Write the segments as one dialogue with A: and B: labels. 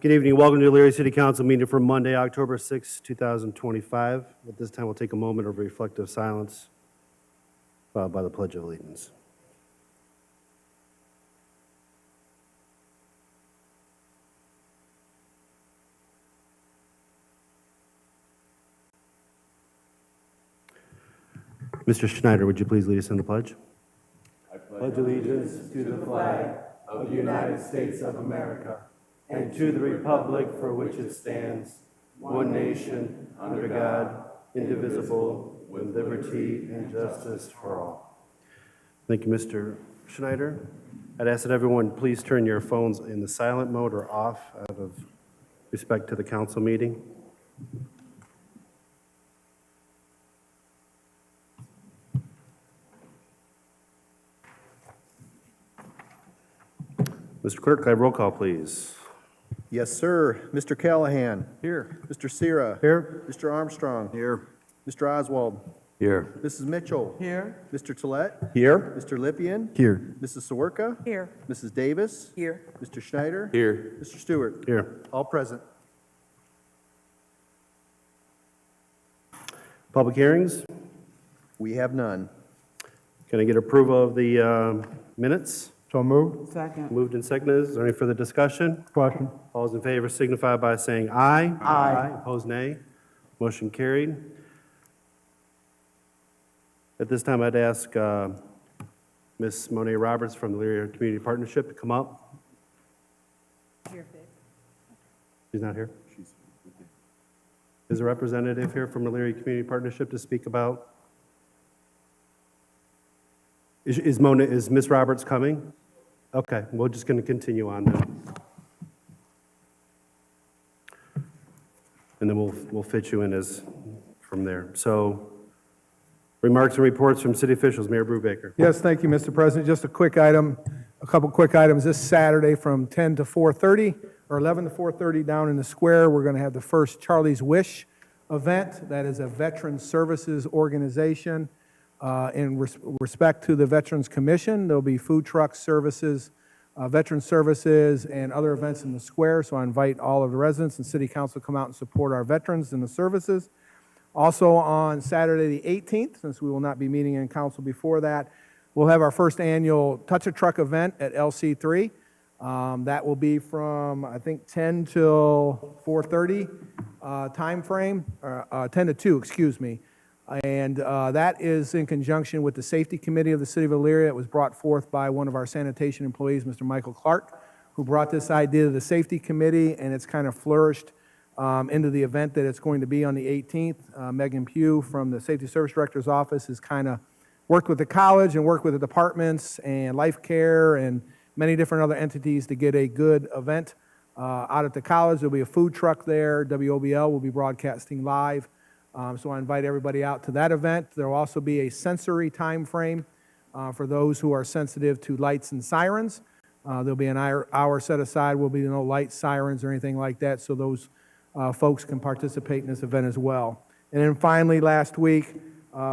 A: Good evening. Welcome to the Elyria City Council meeting for Monday, October 6, 2025. At this time, we'll take a moment of reflective silence followed by the Pledge of Allegiance. Mr. Schneider, would you please lead us in the pledge?
B: I pledge allegiance to the flag of the United States of America and to the republic for which it stands, one nation, under God, indivisible, with liberty and justice for all.
A: Thank you, Mr. Schneider. I'd ask that everyone please turn your phones in the silent mode or off out of respect to the council meeting. Mr. Clerk, could I have roll call, please?
C: Yes, sir. Mr. Callahan. Here. Mr. Sierra.
A: Here.
C: Mr. Armstrong.
B: Here.
C: Mr. Oswald.
B: Here.
C: Mrs. Mitchell.
D: Here.
C: Mr. Tollett.
B: Here.
C: Mr. Lippian.
B: Here.
C: Mrs. Sawerka.
D: Here.
C: Mrs. Davis.
D: Here.
C: Mr. Schneider.
B: Here.
C: Mr. Stewart.
A: Here.
C: All present.
A: Public hearings?
C: We have none.
A: Can I get approval of the minutes?
E: So moved.
D: Second.
A: Moved and seconded. Is there any further discussion?
E: Question.
A: All those in favor signify by saying aye.
D: Aye.
A: Opposed, nay. Motion carried. At this time, I'd ask Ms. Monet Roberts from the Elyria Community Partnership to come up. She's not here? Is a representative here from Elyria Community Partnership to speak about? Is Ms. Roberts coming? Okay, we're just going to continue on then. And then we'll fit you in as from there. So, remarks and reports from city officials. Mayor Brubaker.
E: Yes, thank you, Mr. President. Just a quick item, a couple quick items. This Saturday from 10 to 4:30 or 11 to 4:30 down in the square, we're going to have the first Charlie's Wish event. That is a veteran services organization. In respect to the Veterans Commission, there'll be food truck services, veteran services, and other events in the square. So I invite all of the residents and city council to come out and support our veterans and the services. Also on Saturday the 18th, since we will not be meeting in council before that, we'll have our first annual Touch a Truck event at LC3. That will be from, I think, 10 till 4:30 time frame, 10 to 2, excuse me. And that is in conjunction with the Safety Committee of the City of Elyria. It was brought forth by one of our sanitation employees, Mr. Michael Clark, who brought this idea to the Safety Committee, and it's kind of flourished into the event that it's going to be on the 18th. Megan Pugh from the Safety Service Director's Office has kind of worked with the college and worked with the departments and Life Care and many different other entities to get a good event out at the college. There'll be a food truck there. WOBL will be broadcasting live. So I invite everybody out to that event. There will also be a sensory time frame for those who are sensitive to lights and sirens. There'll be an hour set aside. Will be no lights, sirens, or anything like that, so those folks can participate in this event as well. And then finally, last week,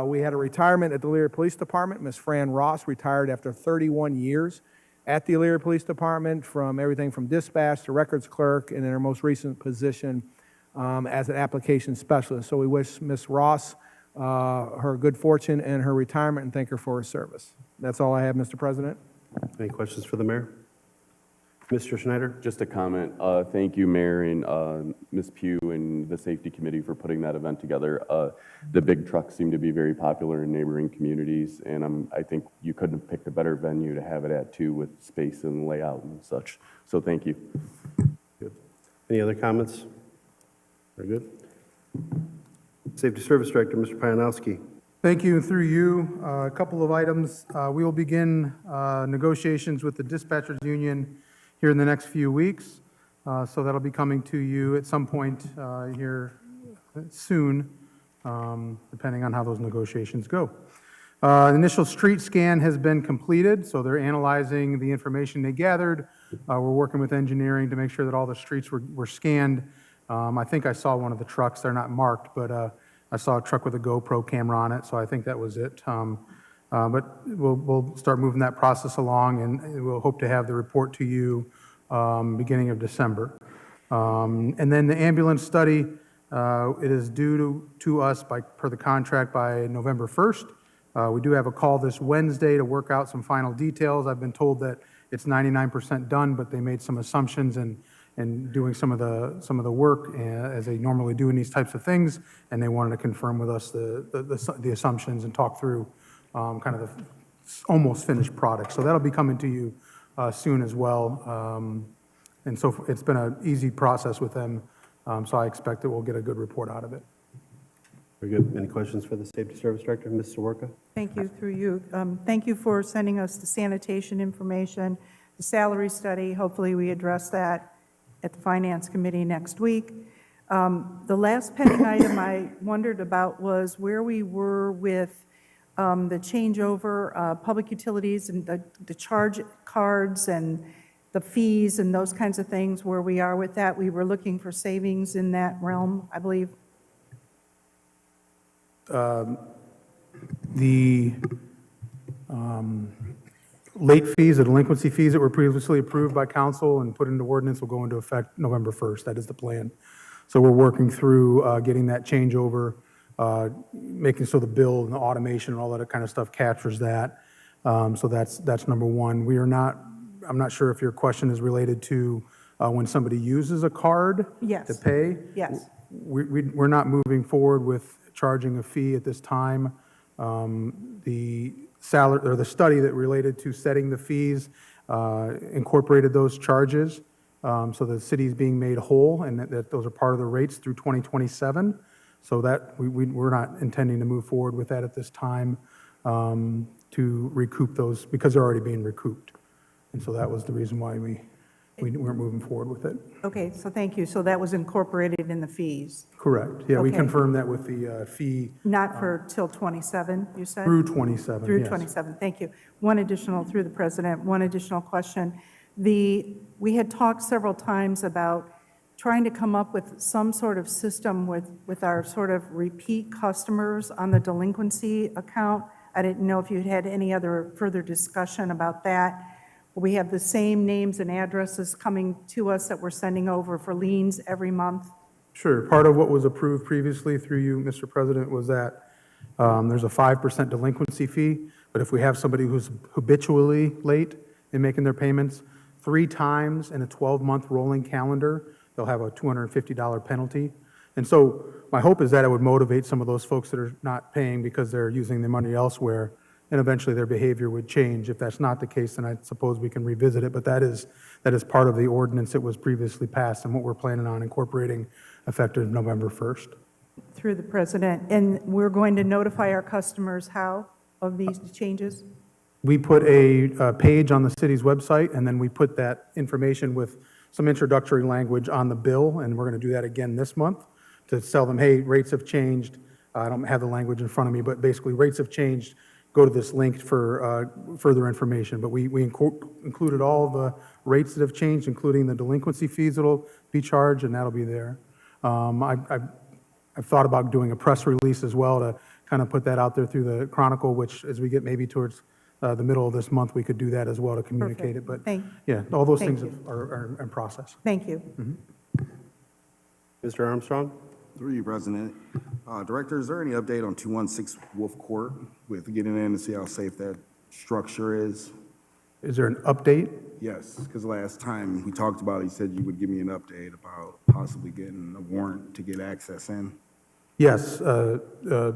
E: we had a retirement at the Elyria Police Department. Ms. Fran Ross retired after 31 years at the Elyria Police Department, from everything from dispatch to records clerk, and in her most recent position as an application specialist. So we wish Ms. Ross her good fortune in her retirement and thank her for her service. That's all I have, Mr. President.
A: Any questions for the mayor? Mr. Schneider?
F: Just a comment. Thank you, Mayor and Ms. Pugh and the Safety Committee for putting that event together. The big trucks seem to be very popular in neighboring communities, and I think you couldn't have picked a better venue to have it at, too, with space and layout and such. So thank you.
A: Good. Any other comments? Very good. Safety Service Director, Mr. Pianowski.
G: Thank you. Through you, a couple of items. We will begin negotiations with the dispatchers union here in the next few weeks. So that'll be coming to you at some point here soon, depending on how those negotiations go. Initial street scan has been completed, so they're analyzing the information they gathered. We're working with engineering to make sure that all the streets were scanned. I think I saw one of the trucks. They're not marked, but I saw a truck with a GoPro camera on it, so I think that was it. But we'll start moving that process along, and we'll hope to have the report to you beginning of December. And then the ambulance study, it is due to us per the contract by November 1st. We do have a call this Wednesday to work out some final details. I've been told that it's 99% done, but they made some assumptions and doing some of the work as they normally do in these types of things, and they wanted to confirm with us the assumptions and talk through kind of the almost finished product. So that'll be coming to you soon as well. And so it's been an easy process with them, so I expect that we'll get a good report out of it.
A: Very good. Any questions for the Safety Service Director, Ms. Sawarka?
D: Thank you, through you. Thank you for sending us the sanitation information, the salary study. Hopefully, we address that at the Finance Committee next week. The last pending item I wondered about was where we were with the changeover, public utilities and the charge cards and the fees and those kinds of things, where we are with that. We were looking for savings in that realm, I believe.
G: The late fees, the delinquency fees that were previously approved by council and put into ordinance will go into effect November 1st. That is the plan. So we're working through getting that changeover, making so the bill and the automation and all that kind of stuff captures that. So that's number one. I'm not sure if your question is related to when somebody uses a card
D: Yes.
G: to pay.
D: Yes.
G: We're not moving forward with charging a fee at this time. The study that related to setting the fees incorporated those charges, so the city's being made whole, and that those are part of the rates through 2027. So that we're not intending to move forward with that at this time to recoup those, because they're already being recouped. And so that was the reason why we weren't moving forward with it.
D: Okay, so thank you. So that was incorporated in the fees,
G: Correct. Yeah, we
D: Okay.
G: confirmed that with the fee
D: not for till 27, you said?
G: through 27.
D: Through
G: yes.
D: 27, thank you. One additional, through the president, one additional question. We had talked several times about trying to come up with some sort of system with our sort of repeat customers on the delinquency account. I didn't know if you had any other further discussion about that. We have the same names and addresses coming to us that we're sending over for liens every month.
G: Sure. Part of what was approved previously through you, Mr. President, was that there's a 5% delinquency fee, but if we have somebody who's habitually late in making their payments 3 times in a 12-month rolling calendar, they'll have a $250 penalty. And so my hope is that it would motivate some of those folks that are not paying because they're using their money elsewhere, and eventually their behavior would change. If that's not the case, then I suppose we can revisit it, but that is part of the ordinance that was previously passed and what we're planning on incorporating effective November 1st.
D: Through the president. And we're going to notify our customers how of these changes?
G: We put a page on the city's website, and then we put that information with some introductory language on the bill, and we're going to do that again this month to tell them, hey, rates have changed. I don't have the language in front of me, but basically rates have changed. Go to this link for further information. But we included all the rates that have changed, including the delinquency fees that'll be charged, and that'll be there. I've thought about doing a press release as well to kind of put that out there through the Chronicle, which as we get maybe towards the middle of this month, we could do that as well to communicate it. But yeah, all those
D: thank
G: things
D: you.
G: are in process.
D: Thank you.
A: Mr. Armstrong?
H: Through you, President. Director, is there any update on 216 Wolf Court with getting in to see how safe that structure is?
G: Is there an update?
H: Yes, because last time we talked about it, you said you would give me an update about possibly getting a warrant to get access in.
G: Yes, through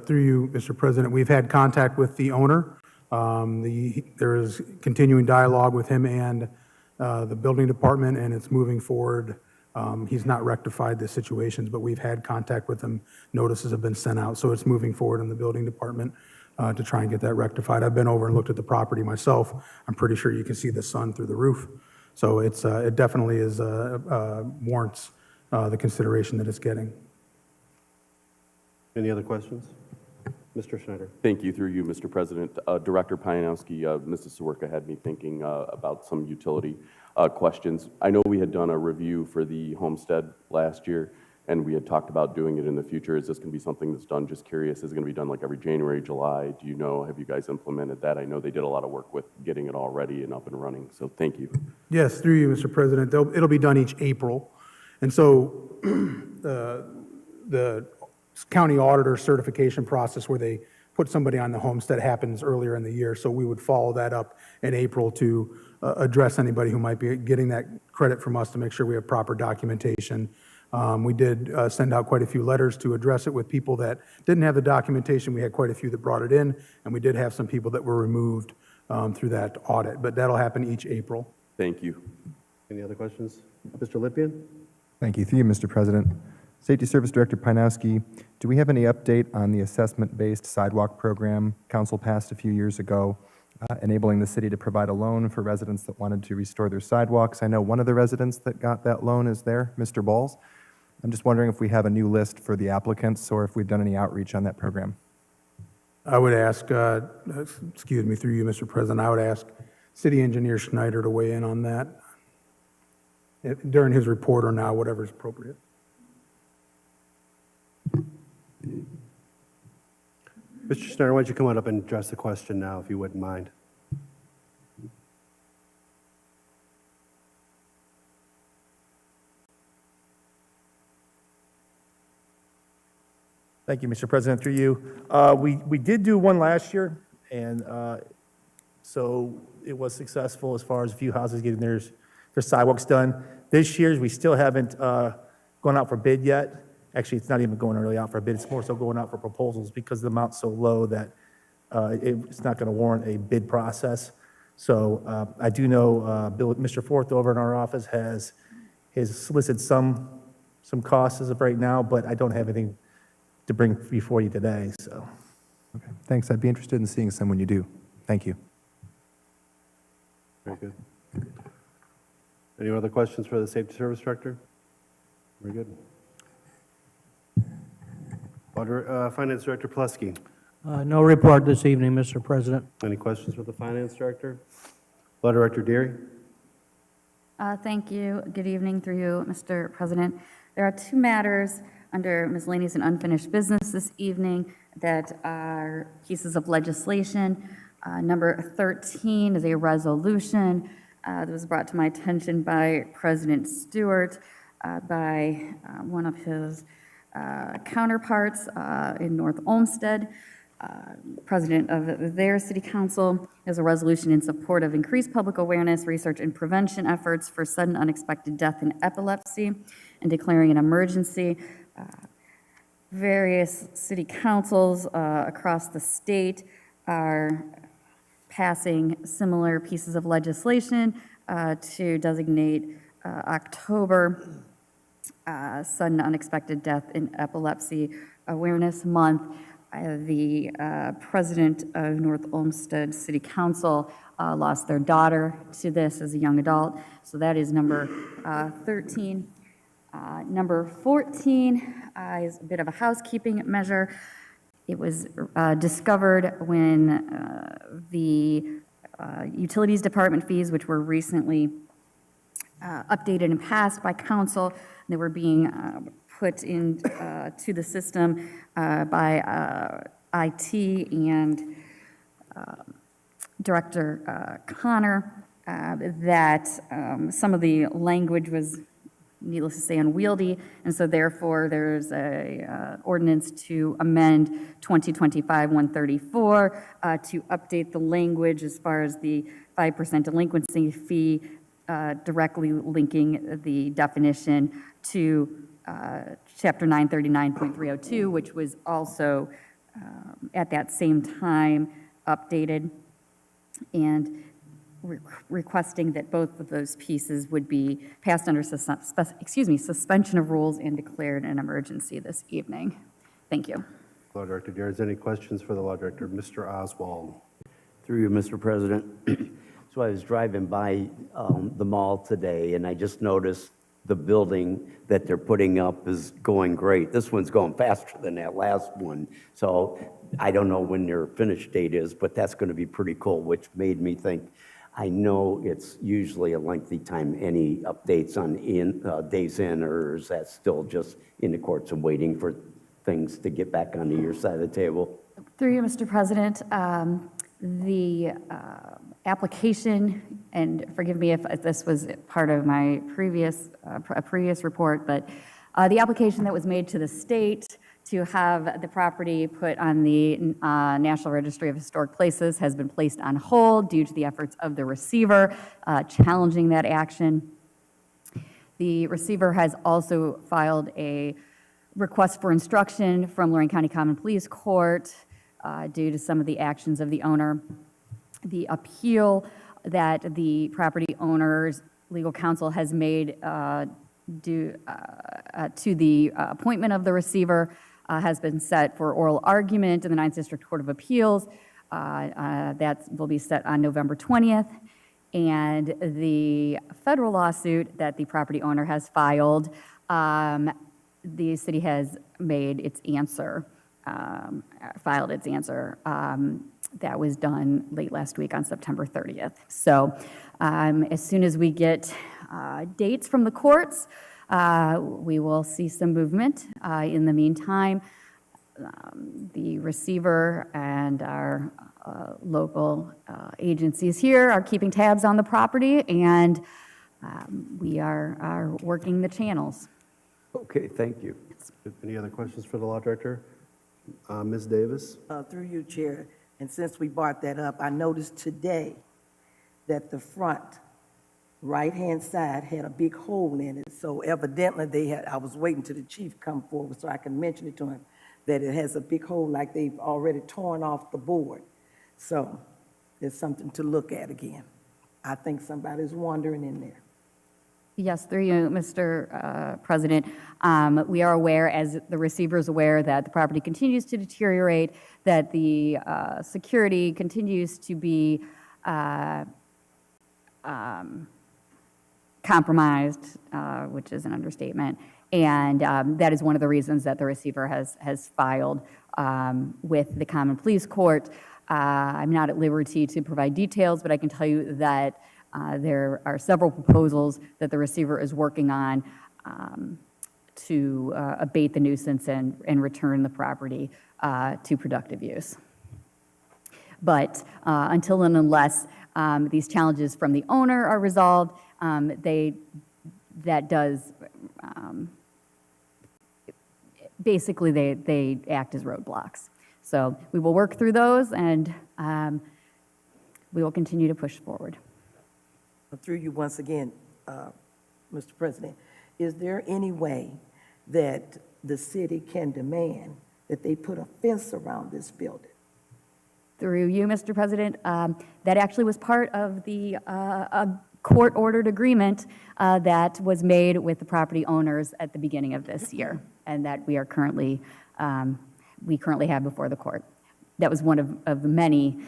G: you, Mr. President, we've had contact with the owner. There is continuing dialogue with him and the building department, and it's moving forward. He's not rectified the situations, but we've had contact with him. Notices have been sent out, so it's moving forward in the building department to try and get that rectified. I've been over and looked at the property myself. I'm pretty sure you can see the sun through the roof. So it definitely is warrants the consideration that it's getting.
A: Any other questions? Mr. Schneider?
F: Thank you, through you, Mr. President. Director Pianowski, Mrs. Sawarka had me thinking about some utility questions. I know we had done a review for the homestead last year, and we had talked about doing it in the future. Is this going to be something that's done? Just curious, is it going to be done like every January, July? Do you know, have you guys implemented that? I know they did a lot of work with getting it all ready and up and running, so thank you.
G: Yes, through you, Mr. President. It'll be done each April. And so the county auditor certification process where they put somebody on the homestead happens earlier in the year. So we would follow that up in April to address anybody who might be getting that credit from us to make sure we have proper documentation. We did send out quite a few letters to address it with people that didn't have the documentation. We had quite a few that brought it in, and we did have some people that were removed through that audit. But that'll happen each April.
F: Thank you.
A: Any other questions? Mr. Lippian?
I: Thank you. Through you, Mr. President. Safety Service Director Pinowski, do we have any update on the assessment-based sidewalk program council passed a few years ago, enabling the city to provide a loan for residents that wanted to restore their sidewalks? I know one of the residents that got that loan is there, Mr. Balls. I'm just wondering if we have a new list for the applicants or if we've done any outreach on that program.
G: I would ask, excuse me, through you, Mr. President, I would ask City Engineer Schneider to weigh in on that during his report or now, whatever is appropriate.
A: Mr. Schneider, why don't you come on up and address the question now, if you wouldn't mind?
J: Thank you, Mr. President, through you. We did do one last year, and so it was successful as far as a few houses getting their sidewalks done. This year, we still haven't gone out for bid yet. Actually, it's not even going really out for a bid. It's more so going out for proposals because the amount's so low that it's not going to warrant a bid process. So I do know Mr. Forth over in our office has solicited some costs as of right now, but I don't have anything to bring before you today, so.
I: Okay, thanks. I'd be interested in seeing some when you do. Thank you.
A: Very good. Any other questions for the Safety Service Director? Very good. Finance Director Plesky.
K: No report this evening, Mr. President.
A: Any questions for the Finance Director? Law Director Deary.
L: Thank you. Good evening through you, Mr. President. There are two matters under miscellaneous and unfinished business this evening that are pieces of legislation. Number 13 is a resolution that was brought to my attention by President Stewart, by one of his counterparts in North Olmsted, president of their city council. Is a resolution in support of increased public awareness, research, and prevention efforts for sudden unexpected death in epilepsy and declaring an emergency. Various city councils across the state are passing similar pieces of legislation to designate October Sudden Unexpected Death in Epilepsy Awareness Month. The president of North Olmsted City Council lost their daughter to this as a young adult, so that is number 13. Number 14 is a bit of a housekeeping measure. It was discovered when the Utilities Department fees, which were recently updated and passed by council, they were being put into the system by IT and Director Connor, that some of the language was, needless to say, unwieldy, and so therefore there's a ordinance to amend 2025-134 to update the language as far as the 5% delinquency fee, directly linking the definition to Chapter 939.302, which was also at that same time updated, and requesting that both of those pieces would be passed under suspension of rules and declared an emergency this evening. Thank you.
A: Law Director Deary, is there any questions for the Law Director? Mr. Oswald.
M: Through you, Mr. President. So I was driving by the mall today, and I just noticed the building that they're putting up is going great. This one's going faster than that last one. So I don't know when their finish date is, but that's going to be pretty cool, which made me think, I know it's usually a lengthy time. Any updates on days in, or is that still just in the courts and waiting for things to get back onto your side of the table?
L: Through you, Mr. President, the application and forgive me if this was part of my previous, a previous report, but the application that was made to the state to have the property put on the National Registry of Historic Places has been placed on hold due to the efforts of the receiver challenging that action. The receiver has also filed a request for instruction from Lorraine County Common Pleas Court due to some of the actions of the owner. The appeal that the property owner's legal counsel has made due to the appointment of the receiver has been set for oral argument in the 9th District Court of Appeals. That will be set on November 20th. And the federal lawsuit that the property owner has filed, the city has made its answer, filed its answer. That was done late last week on September 30th. So as soon as we get dates from the courts, we will see some movement. In the meantime, the receiver and our local agencies here are keeping tabs on the property, and we are working the channels.
M: Okay, thank you.
A: Any other questions for the law director? Ms. Davis?
N: Through you, Chair, and since we brought that up, I noticed today that the front right-hand side had a big hole in it, so evidently they had, I was waiting till the chief come forward so I can mention it to him, that it has a big hole like they've already torn off the board. So there's something to look at again. I think somebody's wandering in there.
L: Yes, through you, Mr. President. We are aware, as the receiver is aware, that the property continues to deteriorate, that the security continues to be compromised, which is an understatement, and that is one of the reasons that the receiver has filed with the Common Pleas Court. I'm not at liberty to provide details, but I can tell you that there are several proposals that the receiver is working on to abate the nuisance and return the property to productive use. But until and unless these challenges from the owner are resolved, that does, basically they act as roadblocks. So we will work through those, and we will continue to push forward.
N: Through you once again, Mr. President, is there any way that the city can demand that they put a fence around this building?
L: Through you, Mr. President, that actually was part of the court-ordered agreement that was made with the property owners at the beginning of this year, and that we are currently, we currently have before the court. That was one of the many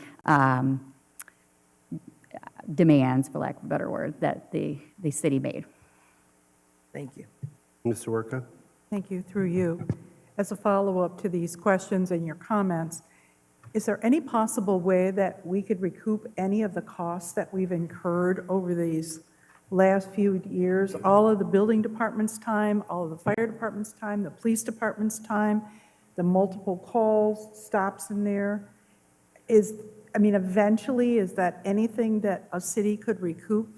L: demands, for lack of a better word, that the city made.
N: Thank you.
A: Mr. Werka?
D: Thank you, through you. As a follow-up to these questions and your comments, is there any possible way that we could recoup any of the costs that we've incurred over these last few years? All of the building department's time, all of the fire department's time, the police department's time, the multiple calls, stops in there? Eventually, is that anything that a city could recoup?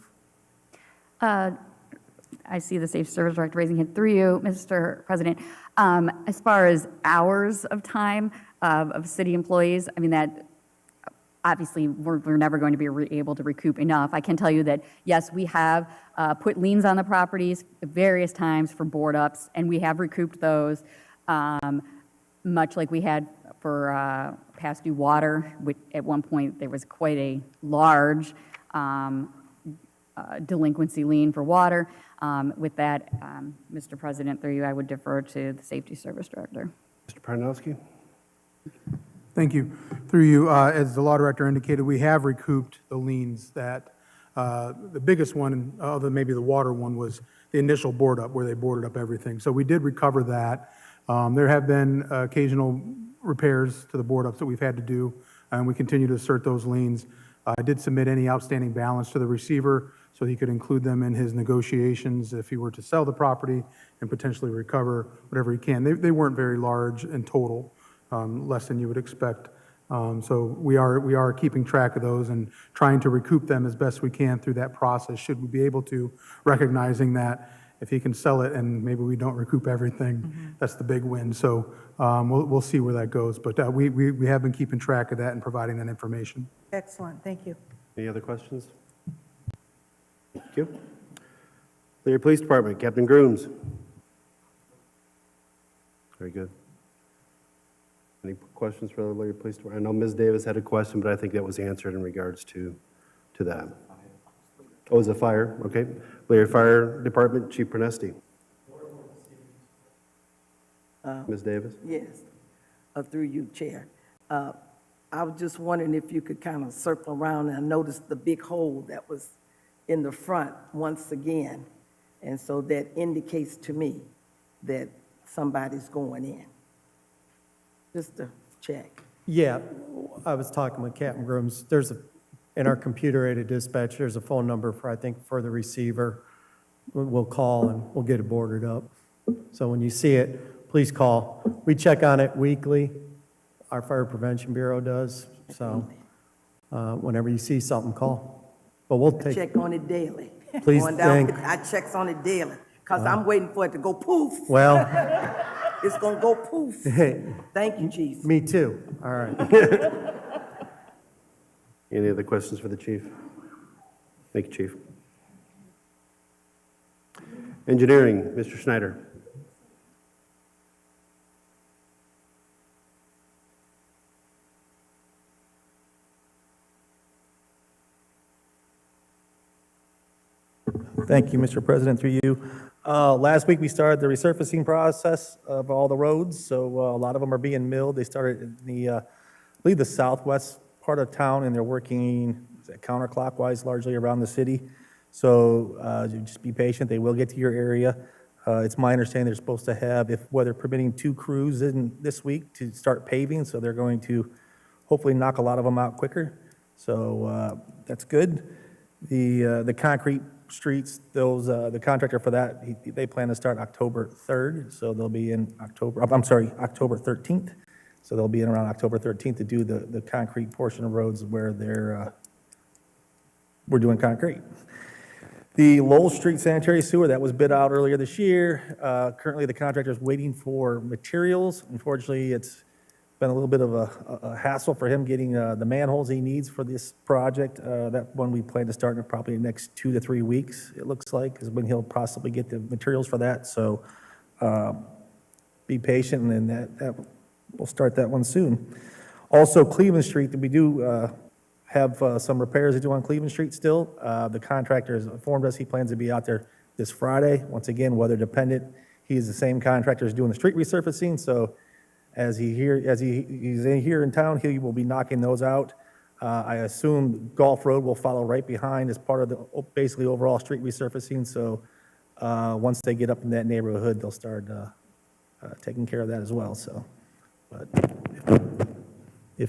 L: I see the Safe Service Director raising hand. Through you, Mr. President. As far as hours of time of city employees, that obviously we're never going to be able to recoup enough. I can tell you that, yes, we have put liens on the properties various times for board ups, and we have recouped those, much like we had for past due water. At one point, there was quite a large delinquency lien for water. With that, Mr. President, through you, I would defer to the Safety Service Director.
A: Mr. Parnowski?
G: Thank you. Through you, as the law director indicated, we have recouped the liens that, the biggest one, other than maybe the water one, was the initial board up, where they boarded up everything. So we did recover that. There have been occasional repairs to the board ups that we've had to do, and we continue to assert those liens. I did submit any outstanding balance to the receiver so he could include them in his negotiations if he were to sell the property and potentially recover whatever he can. They weren't very large in total, less than you would expect So we are keeping track of those and trying to recoup them as best we can through that process, should we be able to, recognizing that if he can sell it and maybe we don't recoup everything, that's the big win. So we'll see where that goes. But we have been keeping track of that and providing that information.
D: Excellent, thank you.
A: Any other questions? Thank you. Leary Police Department, Captain Grooms. Very good. Any questions for the Leary Police Department? I know Ms. Davis had a question, but I think that was answered in regards to that. Oh, is it fire? Okay. Leary Fire Department, Chief Pernesti. Ms. Davis?
N: Yes, through you, Chair. I was just wondering if you could kind of circle around, and I noticed the big hole that was in the front once again. And so that indicates to me that somebody's going in. Just to check.
B: Yeah, I was talking with Captain Grooms. In our computer-aided dispatch, there's a phone number for the receiver. We'll call and we'll get it boarded up. So when you see it, please call. We check on it weekly. Our Fire Prevention Bureau does. So whenever you see something, call. But we'll
N: I
B: take.
N: check on it daily.
B: Please
N: Going down,
B: think.
N: I checks on it daily, because I'm waiting for it to go poof.
B: Well,
N: It's going to go poof.
B: hey,
N: Thank you, Chief.
B: me too. All right.
A: Any other questions for the chief? Thank you, Chief. Engineering, Mr. Schneider.
J: Thank you, Mr. President, through you. Last week, we started the resurfacing process of all the roads, so a lot of them are being milled. They started in the, I believe, the southwest part of town, and they're working counterclockwise largely around the city. So just be patient. They will get to your area. It's my understanding they're supposed to have, if weather permitting, 2 crews in this week to start paving, so they're going to hopefully knock a lot of them out quicker. So that's good. The concrete streets, the contractor for that, they plan to start October 3rd, so they'll be in October 13th. So they'll be in around October 13th to do the concrete portion of roads where we're doing concrete. The Lowell Street sanitary sewer, that was bid out earlier this year. Currently, the contractor is waiting for materials. Unfortunately, it's been a little bit of a hassle for him getting the manholes he needs for this project. That one we plan to start in probably the next 2 to 3 weeks, it looks like, is when he'll possibly get the materials for that. So be patient, and that we'll start that one soon. Also, Cleveland Street, we do have some repairs to do on Cleveland Street still. The contractor has informed us he plans to be out there this Friday. Once again, weather dependent. He is the same contractor as doing the street resurfacing, so as he's here in town, he will be knocking those out. I assume Gulf Road will follow right behind as part of the basically overall street resurfacing. So once they get up in that neighborhood, they'll start taking care of that as well. So, but if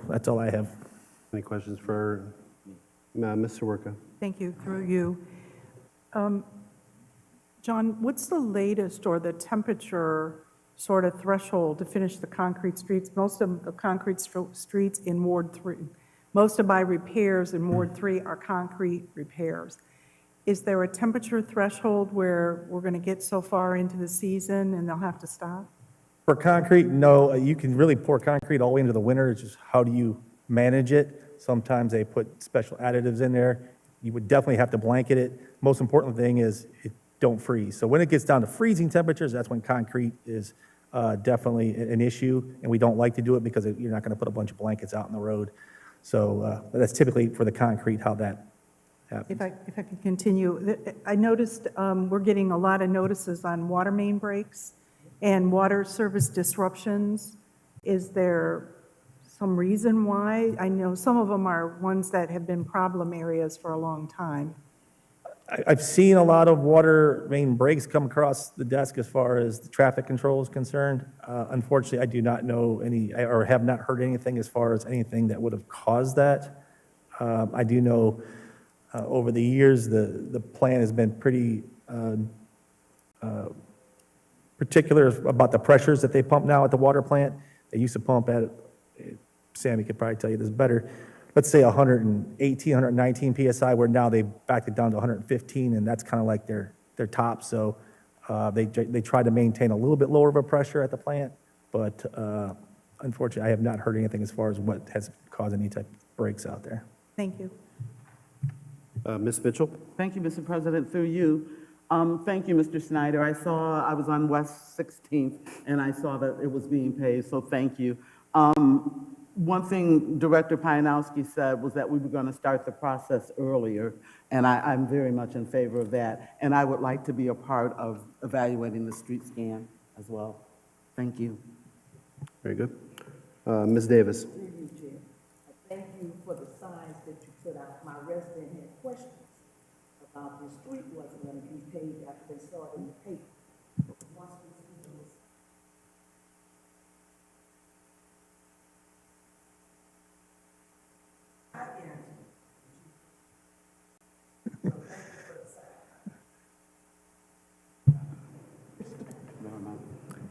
J: that's all I have.
A: Any questions for Ms. Sawerka?
D: Thank you, through you. John, what's the latest or the temperature sort of threshold to finish the concrete streets? Most of the concrete streets in Ward 3, most of my repairs in Ward 3 are concrete repairs. Is there a temperature threshold where we're going to get so far into the season and they'll have to stop?
J: For concrete, no. You can really pour concrete all the way into the winter. It's just how do you manage it? Sometimes they put special additives in there. You would definitely have to blanket it. Most important thing is it don't freeze. So when it gets down to freezing temperatures, that's when concrete is definitely an issue, and we don't like to do it because you're not going to put a bunch of blankets out in the road. So that's typically for the concrete how that happens.
D: If I could continue, I noticed we're getting a lot of notices on water main breaks and water service disruptions. Is there some reason why? I know some of them are ones that have been problem areas for a long time.
J: I've seen a lot of water main breaks come across the desk as far as the traffic control is concerned. Unfortunately, I do not know any, or have not heard anything as far as anything that would have caused that. I do know over the years, the plant has been pretty particular about the pressures that they pump now at the water plant. They used to pump at Sammy could probably tell you this better, let's say 118, 119 PSI, where now they backed it down to 115, and that's kind of like their top. So they try to maintain a little bit lower of a pressure at the plant, but unfortunately, I have not heard anything as far as what has caused any type of breaks out there.
D: Thank you.
A: Ms. Mitchell?
B: Thank you, Mr. President, through you. Thank you, Mr. Snyder. I was on West 16th, and I saw that it was being paved, so thank you. One thing Director Pianowski said was that we were going to start the process earlier, and I'm very much in favor of that. And I would like to be a part of evaluating the street scan as well. Thank you.
A: Very good. Ms. Davis?
N: Through you, Chair. Thank you for the signs that you put out. My resident had questions about the street wasn't going to be paved after they saw it in the paper. Once we see those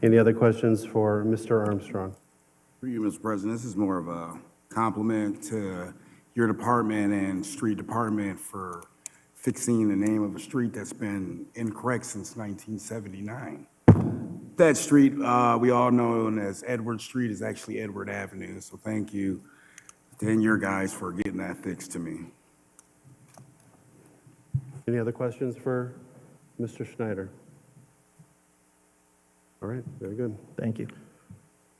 A: Any other questions for Mr. Armstrong?
H: For you, Mr. President, this is more of a compliment to your department and street department for fixing the name of a street that's been incorrect since 1979. That street, we all know as Edward Street, is actually Edward Avenue, so thank you and your guys for getting that fixed to me.
A: Any other questions for Mr. Schneider? All right, very good.
J: Thank you.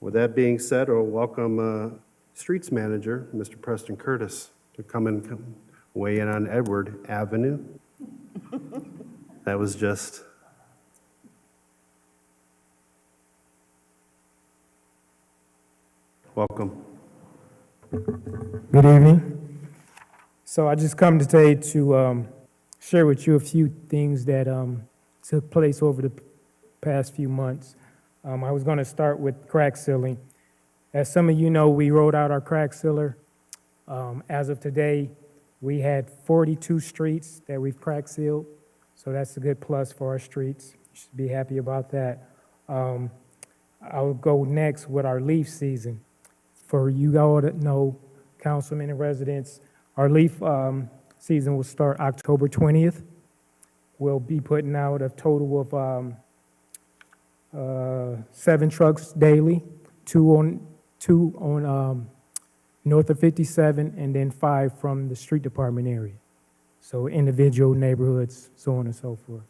A: With that being said, I'll welcome Streets Manager, Mr. Preston Curtis, to come weigh in on Edward Avenue. That was just... Welcome.
O: Good evening. So I just come today to share with you a few things that took place over the past few months. I was going to start with crack sealing. As some of you know, we rolled out our crack sealer. As of today, we had 42 streets that we've crack sealed, so that's a good plus for our streets. You should be happy about that. I'll go next with our leaf season. For you all that know, councilmen and residents, our leaf season will start October 20th. We'll be putting out a total of 7 trucks daily, two on north of 57, and then 5 from the street department area. So individual neighborhoods, so on and so forth.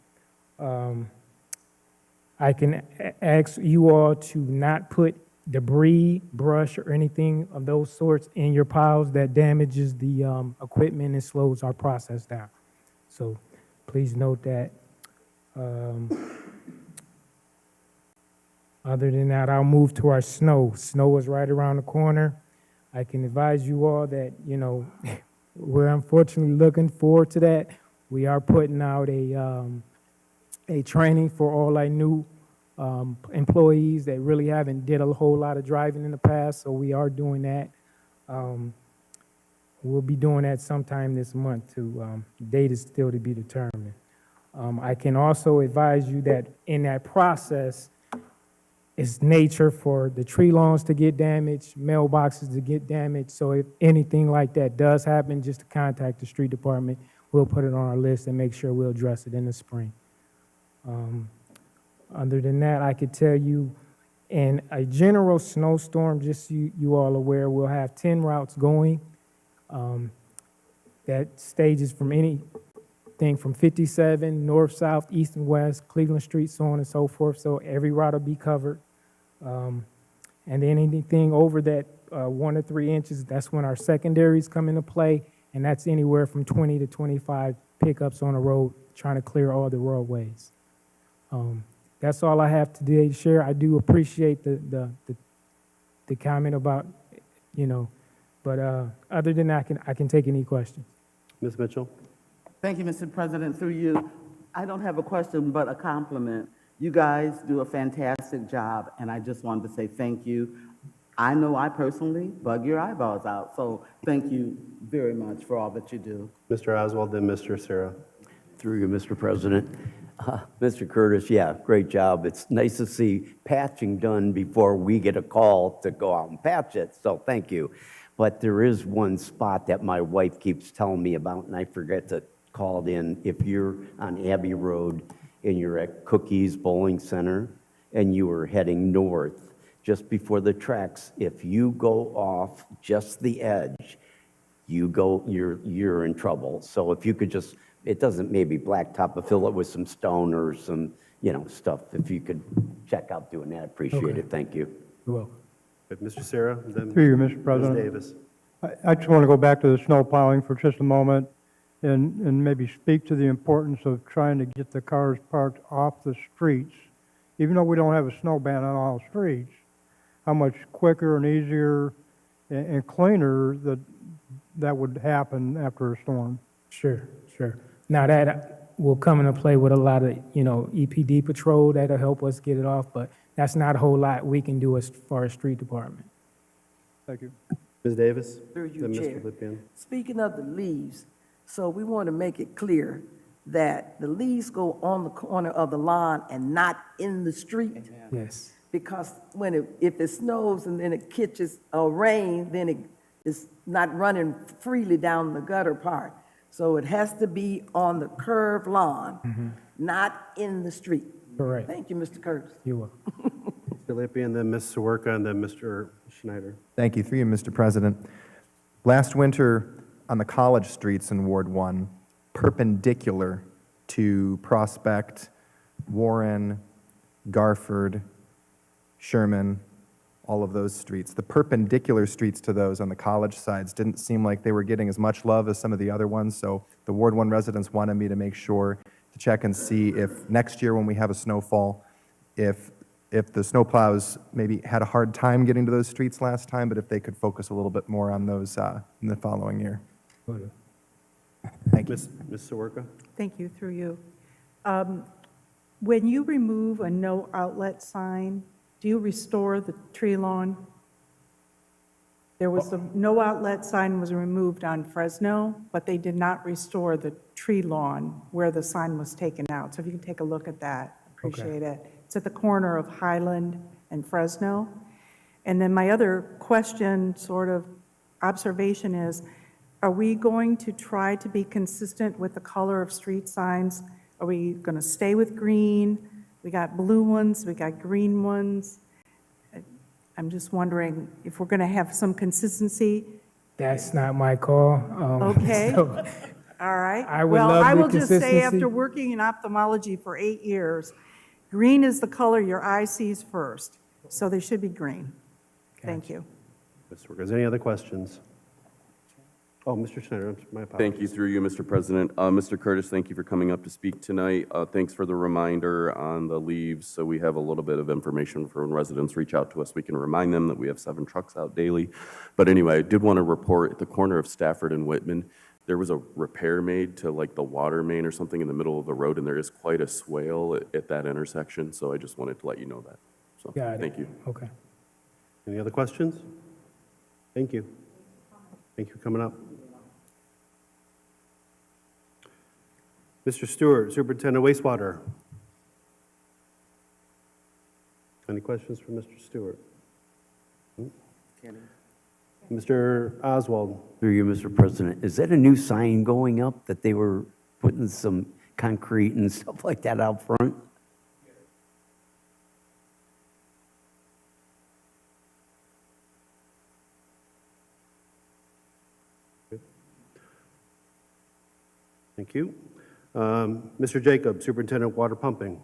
O: I can ask you all to not put debris, brush, or anything of those sorts in your piles that damages the equipment and slows our process down. So please note that. Other than that, I'll move to our snow. Snow is right around the corner. I can advise you all that, you know, we're unfortunately looking forward to that. We are putting out a training for all our new employees that really haven't did a whole lot of driving in the past, so we are doing that. We'll be doing that sometime this month too. Date is still to be determined. I can also advise you that in that process, it's nature for the tree lawns to get damaged, mailboxes to get damaged. So if anything like that does happen, just to contact the street department. We'll put it on our list and make sure we'll address it in the spring. Other than that, I could tell you in a general snowstorm, just so you all aware, we'll have 10 routes going. That stages from anything from 57, north, south, east, and west, Cleveland Street, so on and so forth. So every route will be covered. And then anything over that 1 to 3 inches, that's when our secondaries come into play. And that's anywhere from 20 to 25 pickups on the road, trying to clear all the roadways. That's all I have today to share. I do appreciate the comment about, you know, but other than that, I can take any questions.
A: Ms. Mitchell?
B: Thank you, Mr. President. Through you, I don't have a question, but a compliment. You guys do a fantastic job, and I just wanted to say thank you. I know I personally bug your eyeballs out, so thank you very much for all that you do.
A: Mr. Oswald, then Mr. Sarah.
M: Through you, Mr. President. Mr. Curtis, yeah, great job. It's nice to see patching done before we get a call to go out and patch it, so thank you. But there is one spot that my wife keeps telling me about, and I forget to call it in. If you're on Abbey Road and you're at Cookies Bowling Center and you are heading north, just before the tracks, if you go off just the edge, you're in trouble. So if you could just, it doesn't maybe blacktop, but fill it with some stone or some, stuff. If you could check out doing that, appreciate it. Thank you.
O: You're welcome.
A: Good, Mr. Sarah, then
P: Through you, Mr.
A: Ms.
P: President.
A: Davis.
P: I just want to go back to the snow plowing for just a moment and maybe speak to the importance of trying to get the cars parked off the streets. Even though we don't have a snow ban on all streets, how much quicker and easier and cleaner that would happen after a storm.
O: Sure, sure. Now that will come into play with a lot of, EPD patrol that'll help us get it off, but that's not a whole lot we can do as far as street department.
P: Thank you.
A: Ms. Davis?
N: Through you,
A: Then
N: Chair.
A: Mr. Lippian.
N: Speaking of the leaves, so we want to make it clear that the leaves go on the corner of the lawn and not in the street.
O: Yes.
N: Because if it snows and then it catches a rain, then it's not running freely down the gutter part. So it has to be on the curved lawn, not in the street.
O: Correct.
N: Thank you, Mr. Curtis.
O: You're welcome.
A: Mr. Lippian, then Ms. Sawerka, and then Mr. Schneider.
I: Thank you. Through you, Mr. President. Last winter, on the college streets in Ward 1, perpendicular to Prospect, Warren, Garford, Sherman, all of those streets, the perpendicular streets to those on the college sides didn't seem like they were getting as much love as some of the other ones, so the Ward 1 residents wanted me to make sure to check and see if next year when we have a snowfall, if the snowplows maybe had a hard time getting to those streets last time, but if they could focus a little bit more on those in the following year. Thank you.
A: Ms. Sawerka?
D: Thank you, through you. When you remove a no outlet sign, do you restore the tree lawn? There was a no outlet sign was removed on Fresno, but they did not restore the tree lawn where the sign was taken out. So if you can take a look at that, appreciate it. It's at the corner of Highland and Fresno. And then my other question, sort of observation is, are we going to try to be consistent with the color of street signs? Are we going to stay with green? We got blue ones, we got green ones. I'm just wondering if we're going to have some consistency.
O: That's not my call.
D: Okay.
O: So
D: All right.
O: I would
D: Well,
O: love
D: I
O: the
D: will just say,
O: consistency.
D: after working in ophthalmology for 8 years, green is the color your eye sees first. So they should be green. Thank you.
A: Ms. Sawerka, is there any other questions? Oh, Mr. Schneider, my apologies.
F: Thank you, through you, Mr. President. Mr. Curtis, thank you for coming up to speak tonight. Thanks for the reminder on the leaves, so we have a little bit of information for when residents reach out to us. We can remind them that we have 7 trucks out daily. But anyway, I did want to report at the corner of Stafford and Whitman, there was a repair made to like the water main or something in the middle of the road, and there is quite a swale at that intersection, so I just wanted to let you know that. So,
O: Got it.
F: thank you.
O: Okay.
A: Any other questions? Thank you. Thank you for coming up. Mr. Stewart, Superintendent Wastewater. Any questions for Mr. Stewart? Mr. Oswald.
M: Through you, Mr. President, is that a new sign going up that they were putting some concrete and stuff like that out front?
A: Thank you. Mr. Jacob, Superintendent Water Pumping.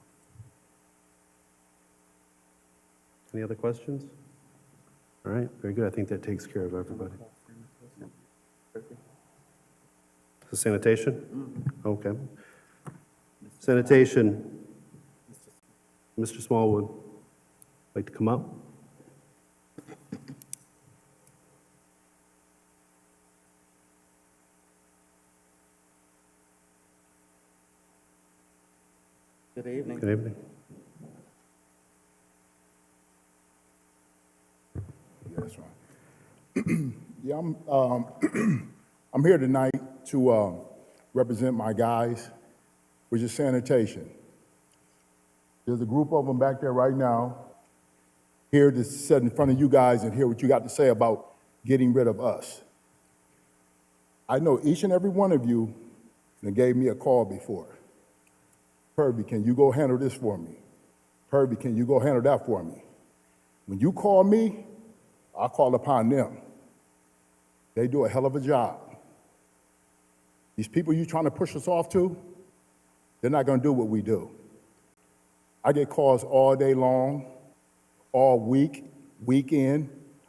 A: Any other questions? All right, very good. I think that takes care of everybody. So sanitation? Okay. Sanitation. Mr. Smallwood, like to come up?
Q: Good evening.
A: Good evening.
Q: That's right. Yeah, I'm here tonight to represent my guys, which is sanitation. There's a group of them back there right now, here to sit in front of you guys and hear what you got to say about getting rid of us. I know each and every one of you that gave me a call before. Kirby, can you go handle this for me? Kirby, can you go handle that for me? When you call me, I call upon them. They do a hell of a job. These people you trying to push us off to, they're not going to do what we do. I get calls all day long, all week, weekend.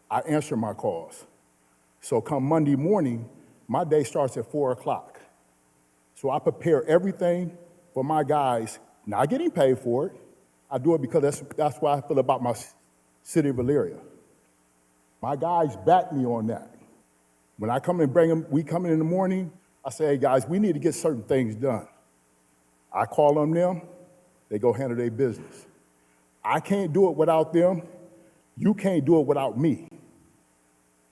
Q: I answer my calls. So come Monday morning, my day starts at 4 o'clock. So I prepare everything for my guys, not getting paid for it. I do it because that's why I feel about my city of Elyria. My guys back me on that. When I come and bring them, we come in the morning, I say, hey guys, we need to get certain things done. I call on them, they go handle their business. I can't do it without them. You can't do it without me.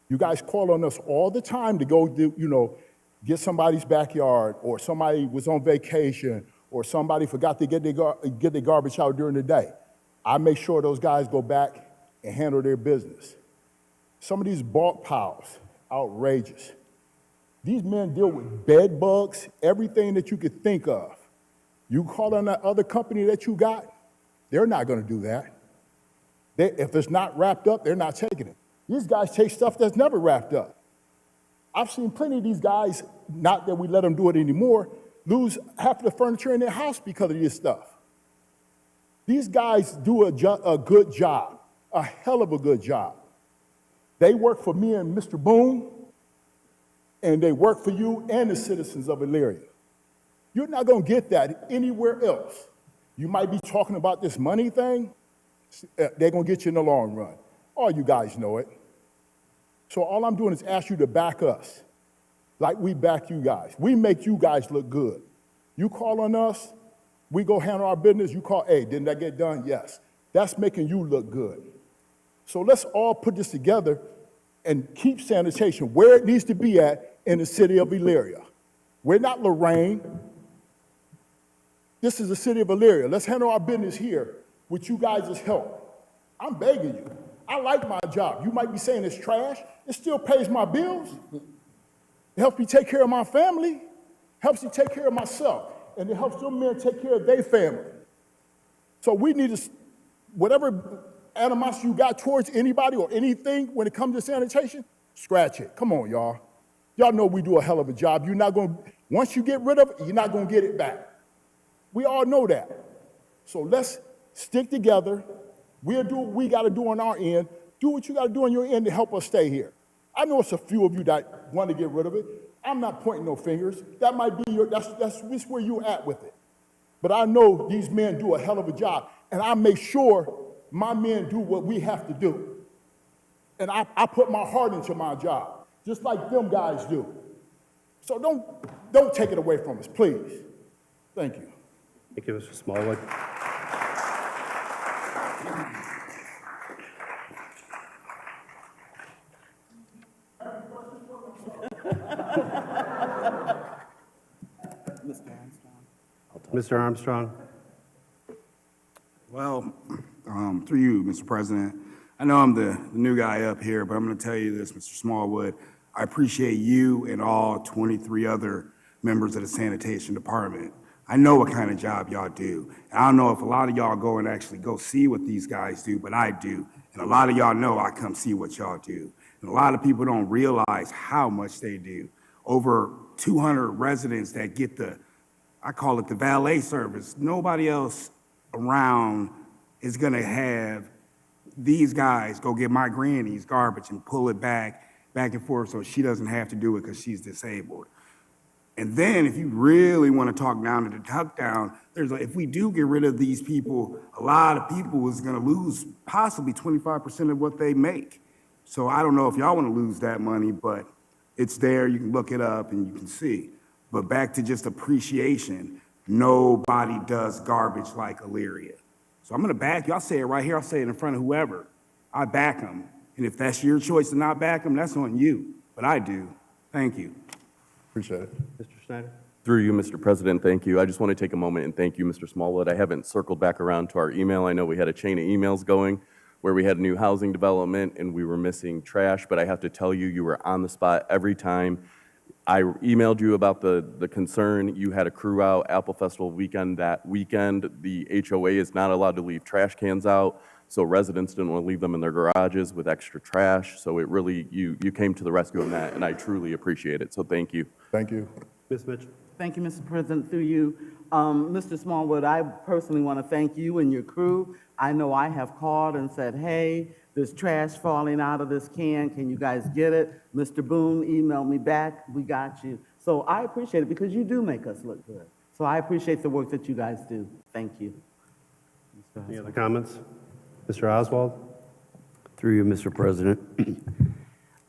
Q: You guys call on us all the time to go do, get somebody's backyard, or somebody was on vacation, or somebody forgot to get their garbage out during the day. I make sure those guys go back and handle their business. Some of these bulk piles, outrageous. These men deal with bed bugs, everything that you could think of. You call on that other company that you got, they're not going to do that. If it's not wrapped up, they're not taking it. These guys take stuff that's never wrapped up. I've seen plenty of these guys, not that we let them do it anymore, lose half of the furniture in their house because of this stuff. These guys do a good job, a hell of a good job. They work for me and Mr. Boone, and they work for you and the citizens of Elyria. You're not going to get that anywhere else. You might be talking about this money thing. They're going to get you in the long run. All you guys know it. So all I'm doing is ask you to back us like we back you guys. We make you guys look good. You call on us, we go handle our business. You call, hey, didn't that get done? Yes. That's making you look good. So let's all put this together and keep sanitation where it needs to be at in the city of Elyria. We're not Lorraine. This is the city of Elyria. Let's handle our business here with you guys' help. I'm begging you. I like my job. You might be saying it's trash. It still pays my bills. It helps me take care of my family, helps me take care of myself, and it helps them men take care of their family. So we need to, whatever animosity you got towards anybody or anything when it comes to sanitation, scratch it. Come on, y'all. Y'all know we do a hell of a job. You're not going to, once you get rid of it, you're not going to get it back. We all know that. So let's stick together. We'll do what we got to do on our end. Do what you got to do on your end to help us stay here. I know it's a few of you that want to get rid of it. I'm not pointing no fingers. That might be that's where you're at with it. But I know these men do a hell of a job, and I make sure my men do what we have to do. And I put my heart into my job, just like them guys do. So don't take it away from us, please. Thank you.
A: Thank you, Mr. Smallwood. Mr. Armstrong.
H: Well, through you, Mr. President, I know I'm the new guy up here, but I'm going to tell you this, Mr. Smallwood. I appreciate you and all 23 other members of the sanitation department. I know what kind of job y'all do. And I don't know if a lot of y'all go and actually go see what these guys do, but I do. And a lot of y'all know I come see what y'all do. And a lot of people don't realize how much they do. Over 200 residents that get I call it the valet service. Nobody else around is gonna have these guys go get my granny's garbage and pull it back and forth so she doesn't have to do it because she's disabled. And then if you really want to talk down to the tuck down, if we do get rid of these people, a lot of people is going to lose possibly 25% of what they make. So I don't know if y'all want to lose that money, but it's there. You can look it up and you can see. But back to just appreciation, nobody does garbage like Elyria. So I'm going to back you. I'll say it right here. I'll say it in front of whoever. I back them. And if that's your choice to not back them, that's on you. But I do. Thank you.
Q: Appreciate it.
A: Mr. Schneider?
F: Through you, Mr. President, thank you. I just want to take a moment and thank you, Mr. Smallwood. I haven't circled back around to our email. I know we had a chain of emails going where we had a new housing development and we were missing trash, but I have to tell you, you were on the spot every time. I emailed you about the concern. You had a crew out Apple Festival weekend that weekend. The HOA is not allowed to leave trash cans out, so residents didn't want to leave them in their garages with extra trash. So it really, you came to the rescue on that, and I truly appreciate it. So thank you.
Q: Thank you.
A: Ms. Mitchell?
B: Thank you, Mr. President, through you. Mr. Smallwood, I personally want to thank you and your crew. I know I have called and said, hey, there's trash falling out of this can. Can you guys get it? Mr. Boone emailed me back. We got you. So I appreciate it because you do make us look good. So I appreciate the work that you guys do. Thank you.
A: Any other comments? Mr. Oswald?
M: Through you, Mr. President.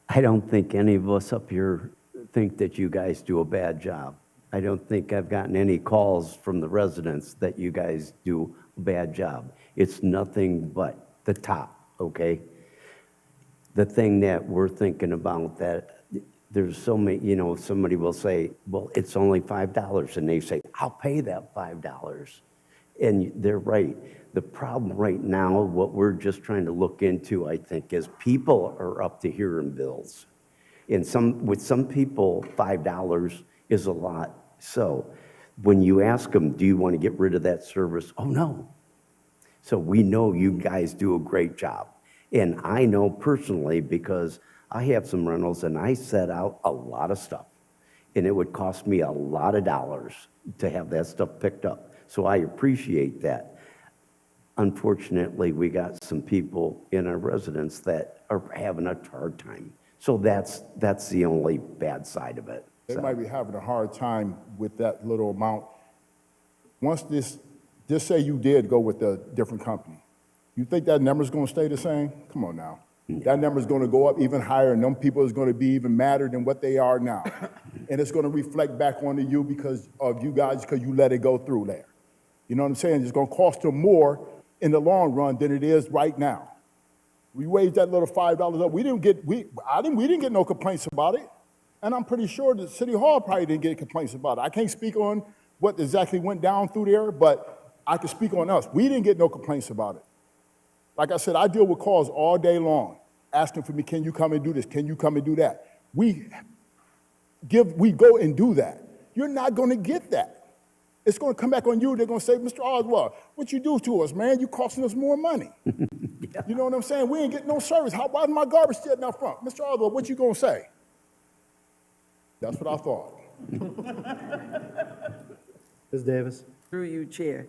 M: I don't think any of us up here think that you guys do a bad job. I don't think I've gotten any calls from the residents that you guys do a bad job. It's nothing but the top, okay? The thing that we're thinking about that there's so many, you know, somebody will say, well, it's only $5, and they say, I'll pay that $5. And they're right. The problem right now, what we're just trying to look into, I think, is people are up to here in bills. And with some people, $5 is a lot. So when you ask them, do you want to get rid of that service? Oh, no. So we know you guys do a great job. And I know personally because I have some rentals and I set out a lot of stuff. And it would cost me a lot of dollars to have that stuff picked up. So I appreciate that. Unfortunately, we got some people in our residence that are having a hard time. So that's the only bad side of it.
Q: They might be having a hard time with that little amount. Once just say you did go with a different company. You think that number's gonna stay the same? Come on now. That number's gonna go up even higher, and them people is gonna be even madder than what they are now. And it's gonna reflect back onto you because of you guys, because you let it go through there. You know what I'm saying? It's gonna cost them more in the long run than it is right now. We raised that little $5 up. We didn't get no complaints about it. And I'm pretty sure that City Hall probably didn't get complaints about it. I can't speak on what exactly went down through there, but I can speak on us. We didn't get no complaints about it. Like I said, I deal with calls all day long, asking for me, can you come and do this? Can you come and do that? We go and do that. You're not gonna get that. It's gonna come back on you. They're gonna say, Mr. Oswald, what you do to us, man? You costing us more money. Yeah. You know what I'm saying? We ain't getting no service. Why is my garbage sitting out front? Mr. Oswald, what you gonna say? That's what I thought.
A: Ms. Davis?
N: Through you, Chair.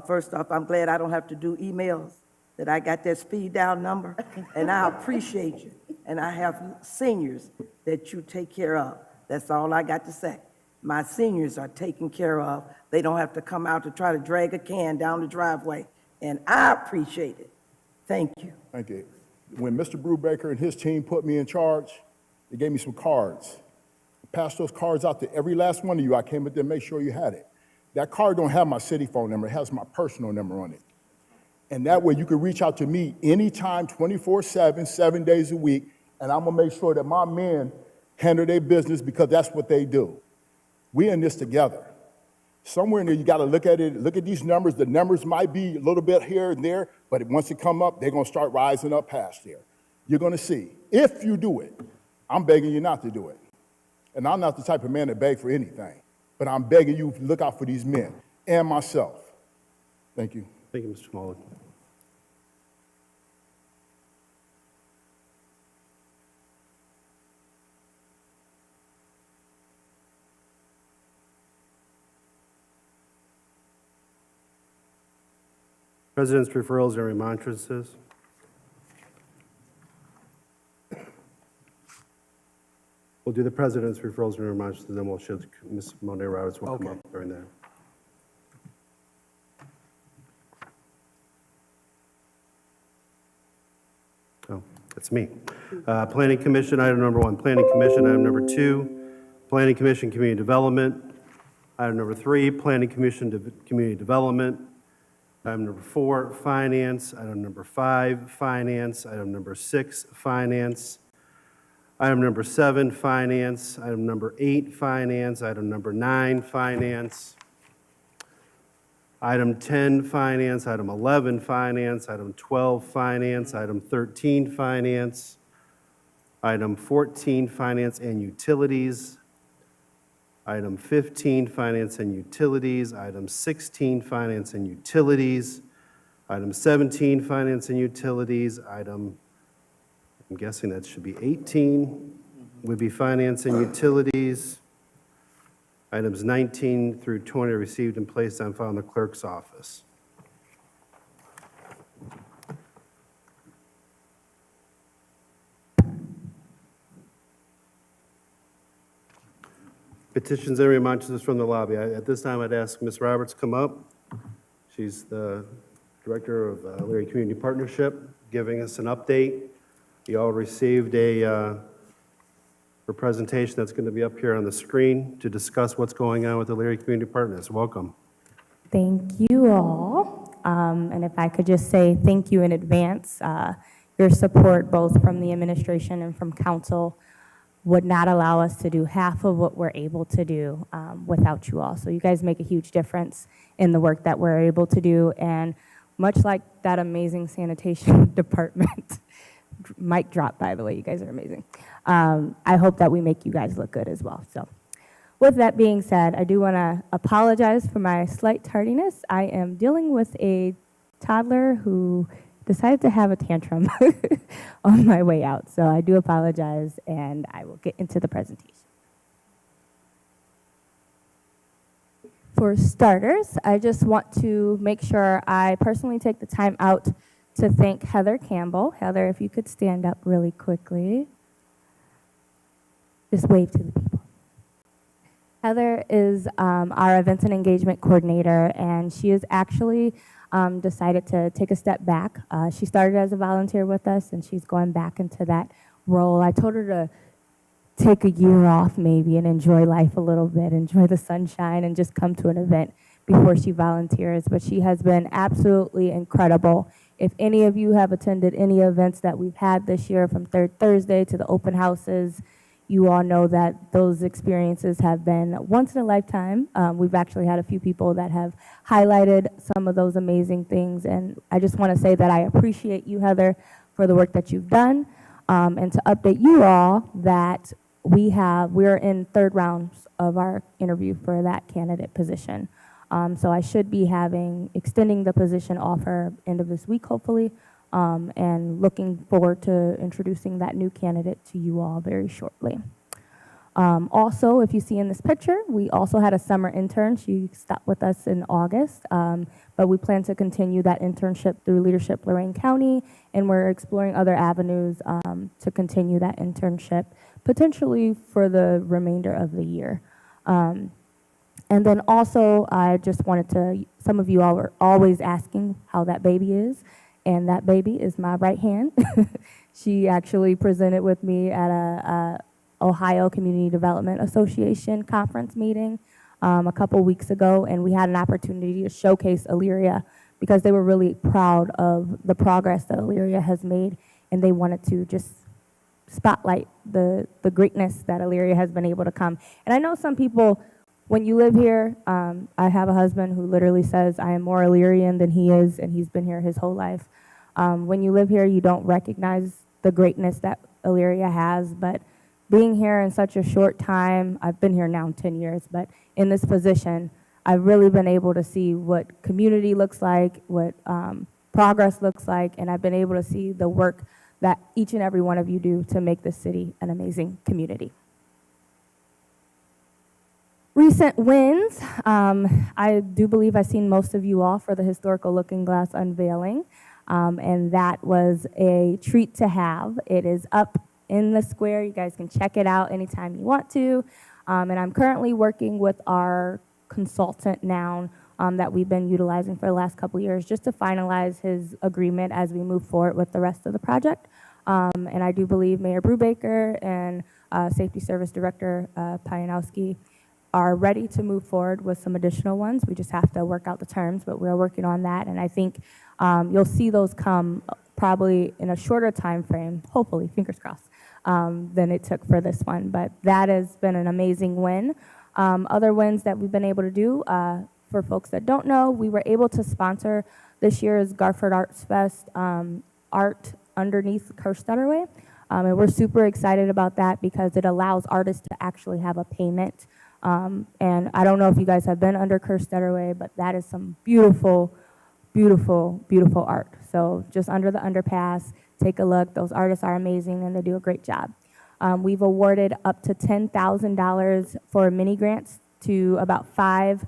N: First off, I'm glad I don't have to do emails, that I got that speed dial number, and I appreciate you. And I have seniors that you take care of. That's all I got to say. My seniors are taken care of. They don't have to come out to try to drag a can down the driveway, and I appreciate it. Thank you.
Q: Thank you. When Mr. Brubaker and his team put me in charge, they gave me some cards. I passed those cards out to every last one of you. I came up there to make sure you had it. That card don't have my city phone number. It has my personal number on it. And that way you can reach out to me anytime, 24/7, 7 days a week, and I'm gonna make sure that my men handle their business because that's what they do. We in this together. Somewhere in there, you gotta look at it, look at these numbers. The numbers might be a little bit here and there, but once it come up, they're gonna start rising up past there. You're gonna see. If you do it, I'm begging you not to do it. And I'm not the type of man that beg for anything, but I'm begging you to look out for these men and myself. Thank you.
A: Thank you, Mr. Smallwood. President's referrals and remonstrances. We'll do the president's referrals and remonstrances, then we'll show Ms. Monet Roberts will come up during that. Oh, that's me. Planning Commission, item number 1. Planning Commission, item number 2. Planning Commission, Community Development. Item number 3, Planning Commission, Community Development. Item number 4, Finance. Item number 5, Finance. Item number 6, Finance. Item number 7, finance. Item number 8, finance. Item number 9, finance. Item 10, finance. Item 11, finance. Item 12, finance. Item 13, finance. Item 14, finance and utilities. Item 15, finance and utilities. Item 16, finance and utilities. Item 17, finance and utilities. I'm guessing that should be 18, would be finance and utilities. Items 19 through 20 are received and placed on file in the clerk's office. Petitions and remonstrances from the lobby. At this time, I'd ask Ms. Roberts to come up. She's the Director of Elyria Community Partnership, giving us an update. You all received her presentation that's going to be up here on the screen to discuss what's going on with Elyria Community Partners. Welcome.
R: Thank you all. And if I could just say thank you in advance. Your support, both from the administration and from council, would not allow us to do half of what we're able to do without you all. So you guys make a huge difference in the work that we're able to do. And much like that amazing sanitation department, mic drop, by the way, you guys are amazing. I hope that we make you guys look good as well. So with that being said, I do want to apologize for my slight tardiness. I am dealing with a toddler who decided to have a tantrum on my way out. So I do apologize, and I will get into the presentation. For starters, I just want to make sure I personally take the time out to thank Heather Campbell. Heather, if you could stand up really quickly. Just wave to the people. Heather is our events and engagement coordinator, and she has actually decided to take a step back. She started as a volunteer with us, and she's going back into that role. I told her to take a year off maybe and enjoy life a little bit, enjoy the sunshine, and just come to an event before she volunteers. But she has been absolutely incredible. If any of you have attended any events that we've had this year, from Third Thursday to the open houses, you all know that those experiences have been once in a lifetime. We've actually had a few people that have highlighted some of those amazing things, and I just want to say that I appreciate you, Heather, for the work that you've done, and to update you all that we're in third rounds of our interview for that candidate position. So I should be extending the position offer end of this week, hopefully, and looking forward to introducing that new candidate to you all very shortly. Also, if you see in this picture, we also had a summer intern. She stopped with us in August, but we plan to continue that internship through Leadership Lorain County, and we're exploring other avenues to continue that internship, potentially for the remainder of the year. And then also, I just wanted to, some of you all were always asking how that baby is, and that baby is my right hand. She actually presented with me at a Ohio Community Development Association conference meeting a couple weeks ago, and we had an opportunity to showcase Elyria because they were really proud of the progress that Elyria has made, and they wanted to just spotlight the greatness that Elyria has been able to come. And I know some people, when you live here, I have a husband who literally says, I am more Illyrian than he is, and he's been here his whole life. When you live here, you don't recognize the greatness that Elyria has, but being here in such a short time, I've been here now 10 years, but in this position, I've really been able to see what community looks like, what progress looks like, and I've been able to see the work that each and every one of you do to make this city an amazing community. Recent wins, I do believe I've seen most of you all for the historical Looking Glass unveiling, and that was a treat to have. It is up in the square. You guys can check it out anytime you want to, and I'm currently working with our consultant now that we've been utilizing for the last couple of years just to finalize his agreement as we move forward with the rest of the project. And I do believe Mayor Brubaker and Safety Service Director Pianowski are ready to move forward with some additional ones. We just have to work out the terms, but we're working on that, and I think you'll see those come probably in a shorter time frame, hopefully, fingers crossed, than it took for this one. But that has been an amazing win. Other wins that we've been able to do, for folks that don't know, we were able to sponsor this year's Garford Arts Fest art underneath Kerstetter Way. And we're super excited about that because it allows artists to actually have a payment. And I don't know if you guys have been under Kerstetter Way, but that is some beautiful, beautiful, beautiful art. So just under the underpass, take a look. Those artists are amazing and they do a great job. We've awarded up to $10,000 for mini grants to about 5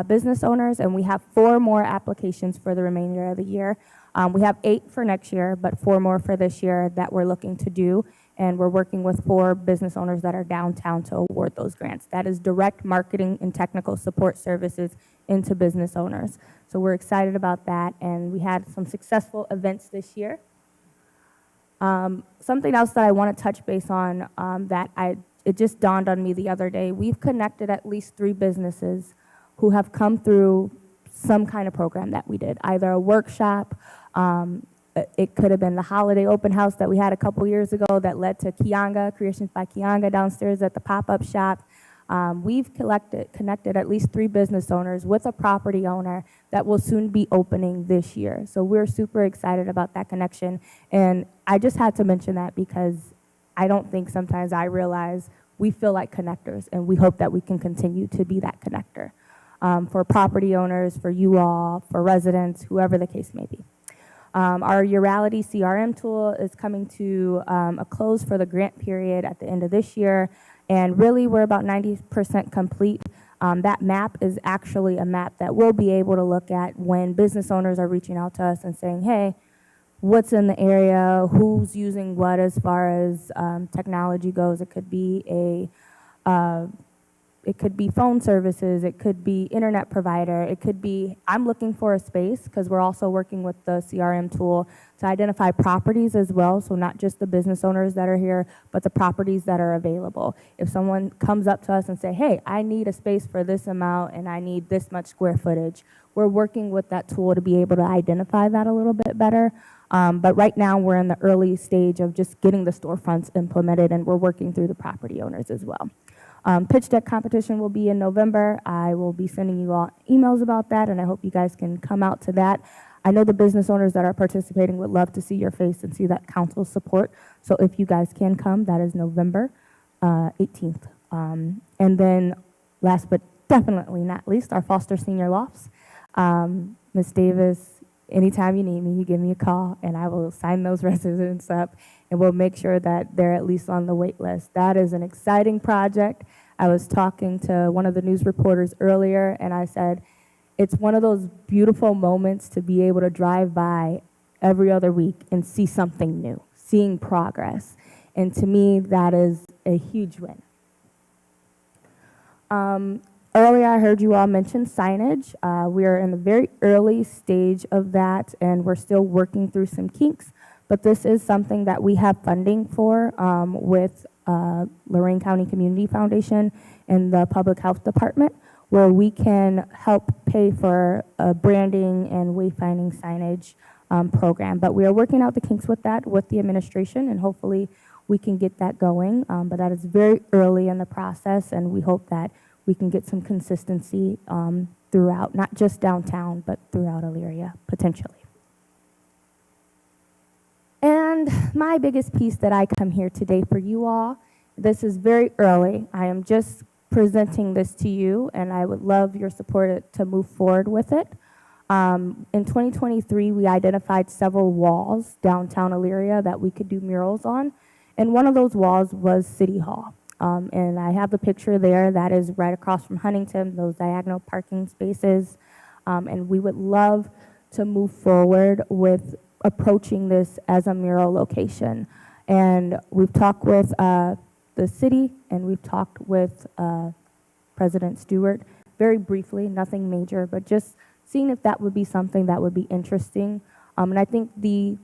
R: business owners, and we have 4 more applications for the remainder of the year. We have 8 for next year, but 4 more for this year that we're looking to do, and we're working with 4 business owners that are downtown to award those grants. That is direct marketing and technical support services into business owners. So we're excited about that, and we had some successful events this year. Something else that I want to touch base on it just dawned on me the other day. We've connected at least 3 businesses who have come through some kind of program that we did, either a workshop, it could have been the holiday open house that we had a couple years ago that led to Kianga, Creations by Kianga downstairs at the pop-up shop. We've connected at least 3 business owners with a property owner that will soon be opening this year. So we're super excited about that connection. And I just had to mention that because I don't think sometimes I realize we feel like connectors, and we hope that we can continue to be that connector for property owners, for you all, for residents, whoever the case may be. Our Urality CRM tool is coming to a close for the grant period at the end of this year. And really, we're about 90% complete. That map is actually a map that we'll be able to look at when business owners are reaching out to us and saying, hey, what's in the area, who's using what as far as technology goes. It could be it could be phone services, it could be internet provider, it could be, I'm looking for a space, because we're also working with the CRM tool to identify properties as well, so not just the business owners that are here, but the properties that are available. If someone comes up to us and say, hey, I need a space for this amount and I need this much square footage, we're working with that tool to be able to identify that a little bit better. But right now, we're in the early stage of just getting the storefronts implemented, and we're working through the property owners as well. Pitch deck competition will be in November. I will be sending you all emails about that, and I hope you guys can come out to that. I know the business owners that are participating would love to see your face and see that council support. So if you guys can come, that is November 18th. And then last but definitely not least, our Foster Senior Lofts. Ms. Davis, anytime you need me, you give me a call, and I will sign those residents up, and we'll make sure that they're at least on the wait list. That is an exciting project. I was talking to one of the news reporters earlier, and I said, it's one of those beautiful moments to be able to drive by every other week and see something new, seeing progress. And to me, that is a huge win. Earlier, I heard you all mention signage. We are in the very early stage of that, and we're still working through some kinks. But this is something that we have funding for with Lorain County Community Foundation and the Public Health Department, where we can help pay for a branding and wayfinding signage program. But we are working out the kinks with that with the administration, and hopefully we can get that going. But that is very early in the process, and we hope that we can get some consistency throughout, not just downtown, but throughout Elyria, potentially. And my biggest piece that I come here today for you all, this is very early. I am just presenting this to you, and I would love your support to move forward with it. In 2023, we identified several walls downtown Elyria that we could do murals on, and one of those walls was City Hall. And I have the picture there that is right across from Huntington, those diagonal parking spaces. And we would love to move forward with approaching this as a mural location. And we've talked with the city, and we've talked with President Stewart very briefly, nothing major, but just seeing if that would be something that would be interesting. And I think the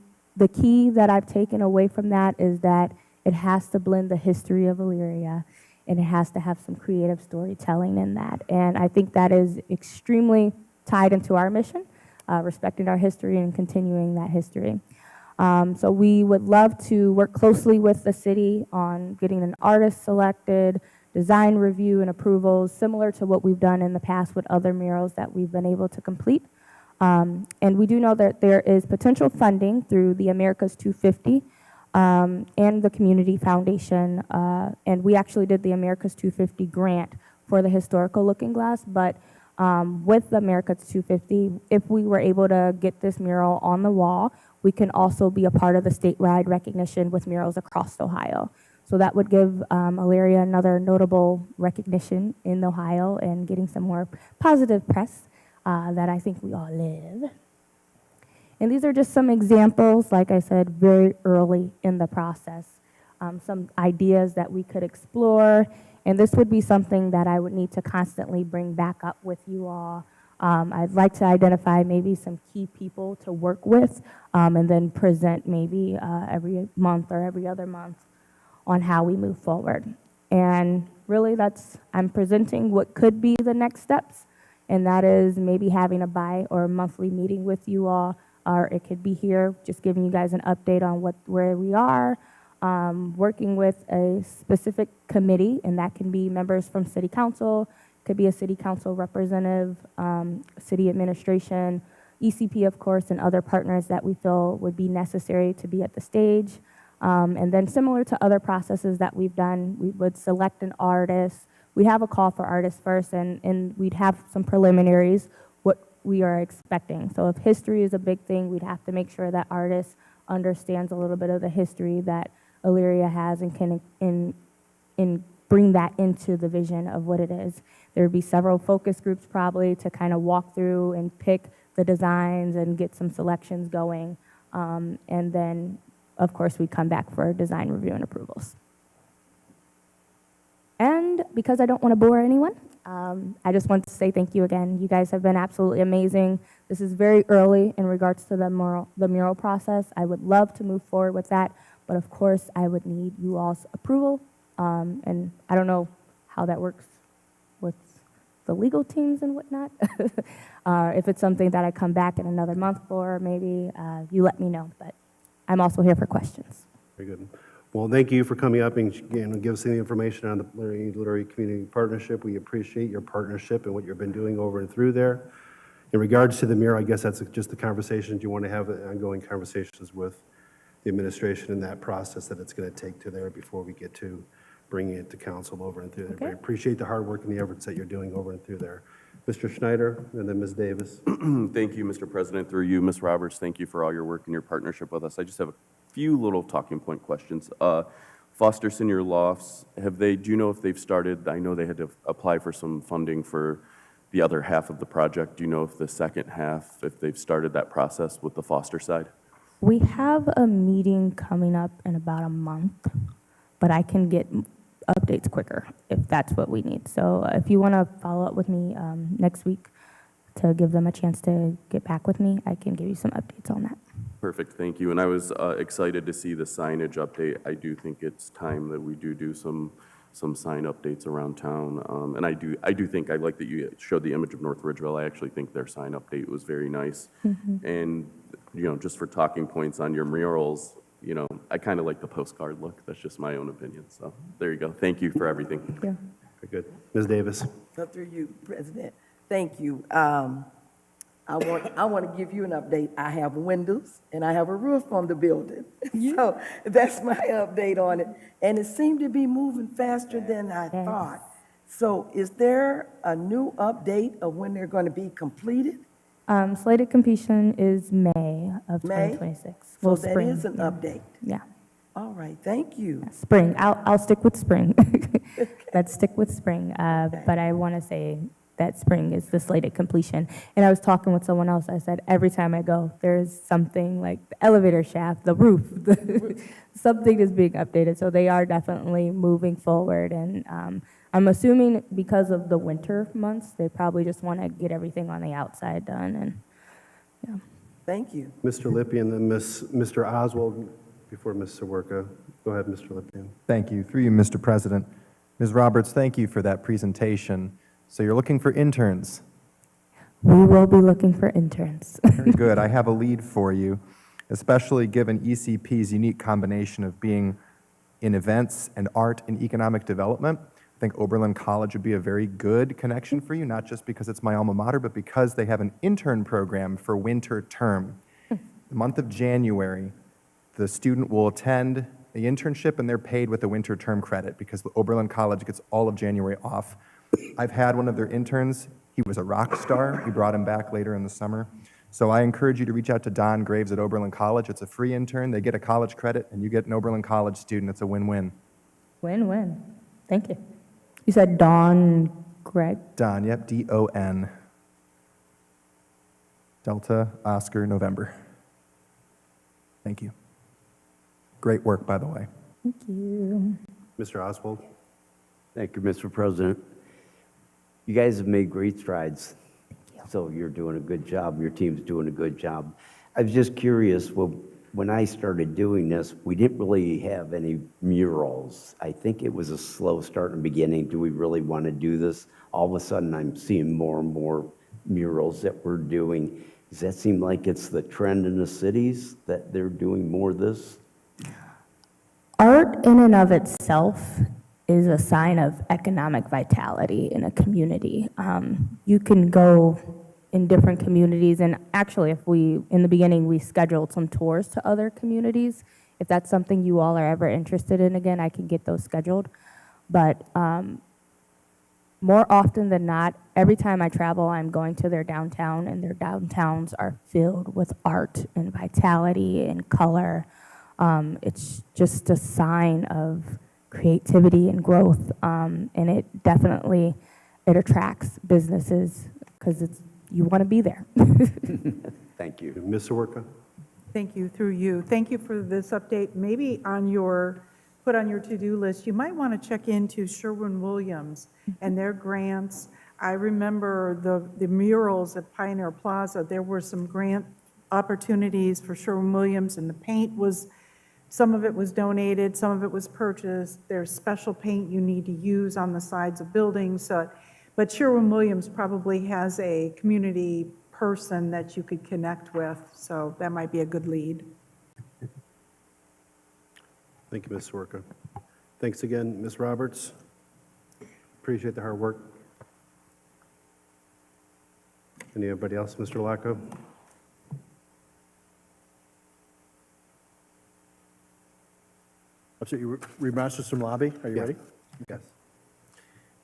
R: key that I've taken away from that is that it has to blend the history of Elyria, and it has to have some creative storytelling in that. And I think that is extremely tied into our mission, respecting our history and continuing that history. So we would love to work closely with the city on getting an artist selected, design review and approvals, similar to what we've done in the past with other murals that we've been able to complete. And we do know that there is potential funding through the Americas 250 and the Community Foundation. And we actually did the Americas 250 grant for the historical looking glass, but with the Americas 250, if we were able to get this mural on the wall, we can also be a part of the statewide recognition with murals across Ohio. So that would give Elyria another notable recognition in Ohio and getting some more positive press that I think we all live. And these are just some examples, like I said, very early in the process. Some ideas that we could explore, and this would be something that I would need to constantly bring back up with you all. I'd like to identify maybe some key people to work with, and then present maybe every month or every other month on how we move forward. And really I'm presenting what could be the next steps, and that is maybe having a or monthly meeting with you all, or it could be here, just giving you guys an update on where we are, working with a specific committee, and that can be members from city council, could be a city council representative, city administration, ECP, of course, and other partners that we feel would be necessary to be at the stage. And then similar to other processes that we've done, we would select an artist. We'd have a call for artists first, and we'd have some preliminaries, what we are expecting. So if history is a big thing, we'd have to make sure that artist understands a little bit of the history that Elyria has and can bring that into the vision of what it is. There would be several focus groups probably to kind of walk through and pick the designs and get some selections going. And then, of course, we come back for design review and approvals. And because I don't want to bore anyone, I just want to say thank you again. You guys have been absolutely amazing. This is very early in regards to the mural process. I would love to move forward with that, but of course, I would need you all's approval. And I don't know how that works with the legal teams and whatnot. If it's something that I come back in another month for, maybe you let me know, but I'm also here for questions.
A: Very good. Well, thank you for coming up and give us the information on the Elyria Community Partnership. We appreciate your partnership and what you've been doing over and through there. In regards to the mural, I guess that's just the conversations you want to have, ongoing conversations with the administration in that process that it's going to take to there before we get to bringing it to council over and through there.
R: Okay.
A: I appreciate the hard work and the efforts that you're doing over and through there. Mr. Schneider, and then Ms. Davis.
F: Thank you, Mr. President. Through you, Ms. Roberts, thank you for all your work and your partnership with us. I just have a few little talking point questions. Foster Senior Lofts, do you know if they've started? I know they had to apply for some funding for the other half of the project. Do you know if the second half, if they've started that process with the Foster side?
R: We have a meeting coming up in about a month, but I can get updates quicker if that's what we need. So if you want to follow up with me next week to give them a chance to get back with me, I can give you some updates on that.
F: Perfect, thank you. And I was excited to see the signage update. I do think it's time that we do some sign updates around town. And I do think, I like that you showed the image of North Ridgeville. I actually think their sign update was very nice. And, just for talking points on your murals, I kind of like the postcard look. That's just my own opinion. So there you go. Thank you for everything.
R: Yeah.
A: Very good. Ms. Davis.
N: Through you, President. Thank you. I want to give you an update. I have windows and I have a roof on the building. So that's my update on it. And it seemed to be moving faster than I thought. So is there a new update of when they're going to be completed?
R: Slated completion is May of 2026.
N: So
R: Well,
N: that
R: spring,
N: is an
R: yeah.
N: update.
R: Yeah.
N: All right, thank you.
R: Spring. I'll stick with spring. Let's stick with spring. But I want to say that spring is the slated completion. And I was talking with someone else. I said, every time I go, there's something like the elevator shaft, the roof, something is being updated. So they are definitely moving forward. And I'm assuming because of the winter months, they probably just want to get everything on the outside done. And yeah.
N: Thank you.
A: Mr. Lippy and then Mr. Oswald before Ms. Sawerka. Go ahead, Mr. Lippy.
I: Thank you. Through you, Mr. President. Ms. Roberts, thank you for that presentation. So you're looking for interns.
R: We will be looking for interns.
I: Very good. I have a lead for you. especially given ECP's unique combination of being in events and art and economic development. I think Oberlin College would be a very good connection for you, not just because it's my alma mater, but because they have an intern program for winter term. The month of January, the student will attend the internship and they're paid with a winter term credit because the Oberlin College gets all of January off. I've had one of their interns. He was a rock star. We brought him back later in the summer. So I encourage you to reach out to Don Graves at Oberlin College. It's a free intern. They get a college credit, and you get an Oberlin College student. It's a win-win.
R: Win-win. Thank you. You said Don Greg?
I: Don, yep, D-O-N. Delta, Oscar, November. Thank you. Great work, by the way.
R: Thank you.
A: Mr. Oswald?
M: Thank you, Mr. President. You guys have made great strides. So you're doing a good job. Your team's doing a good job. I was just curious, well, when I started doing this, we didn't really have any murals. I think it was a slow start in the beginning. Do we really want to do this? All of a sudden, I'm seeing more and more murals that we're doing. Does that seem like it's the trend in the cities that they're doing more of this?
R: Art in and of itself is a sign of economic vitality in a community. You can go in different communities, and actually, in the beginning, we scheduled some tours to other communities. If that's something you all are ever interested in, again, I can get those scheduled. But more often than not, every time I travel, I'm going to their downtown, and their downtowns are filled with art and vitality and color. It's just a sign of creativity and growth, and it definitely, it attracts businesses because you want to be there.
M: Thank you.
A: Ms. Sawerka?
D: Thank you, through you. Thank you for this update. Maybe put on your to-do list, you might want to check into Sherwin-Williams and their grants. I remember the murals at Pioneer Plaza. There were some grant opportunities for Sherwin-Williams, and the paint was, some of it was donated, some of it was purchased. There's special paint you need to use on the sides of buildings. But Sherwin-Williams probably has a community person that you could connect with, so that might be a good lead.
A: Thank you, Ms. Sawerka. Thanks again, Ms. Roberts. Appreciate the hard work. Anybody else? Mr. Lacko?
C: What's it, you remarks from lobby? Are you
A: Yeah.
C: ready?
A: Yes.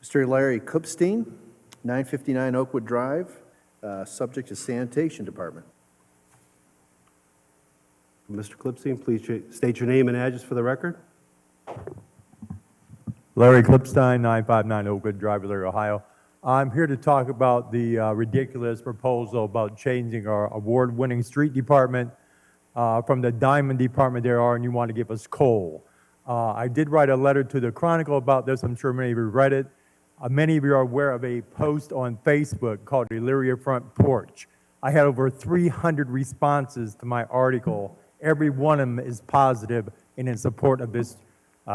C: Mr. Larry Kupstein, 959 Oakwood Drive, subject to sanitation department.
A: Mr. Klipstein, please state your name and address for the record.
S: Larry Klipstein, 959 Oakwood Drive, Elyria, Ohio. I'm here to talk about the ridiculous proposal about changing our award-winning street department from the diamond department there are, and you want to give us coal. I did write a letter to the Chronicle about this. I'm sure many of you read it. Many of you are aware of a post on Facebook called Elyria Front Porch. I had over 300 responses to my article. Every one of them is positive and in support of this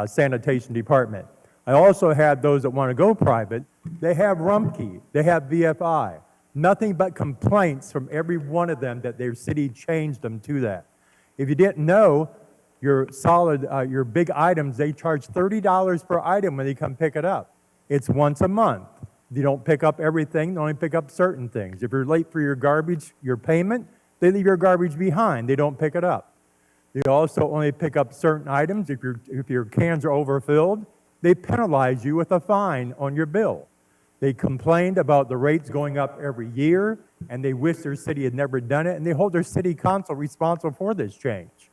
S: sanitation department. I also had those that want to go private. They have Rumpke, they have VFI. Nothing but complaints from every one of them that their city changed them to that. If you didn't know, your big items, they charge $30 per item when they come pick it up. It's once a month. You don't pick up everything, they only pick up certain things. If you're late for your garbage, your payment, they leave your garbage behind, they don't pick it up. They also only pick up certain items. If your cans are overfilled, they penalize you with a fine on your bill. They complained about the rates going up every year, and they wish their city had never done it, and they hold their city council responsible for this change.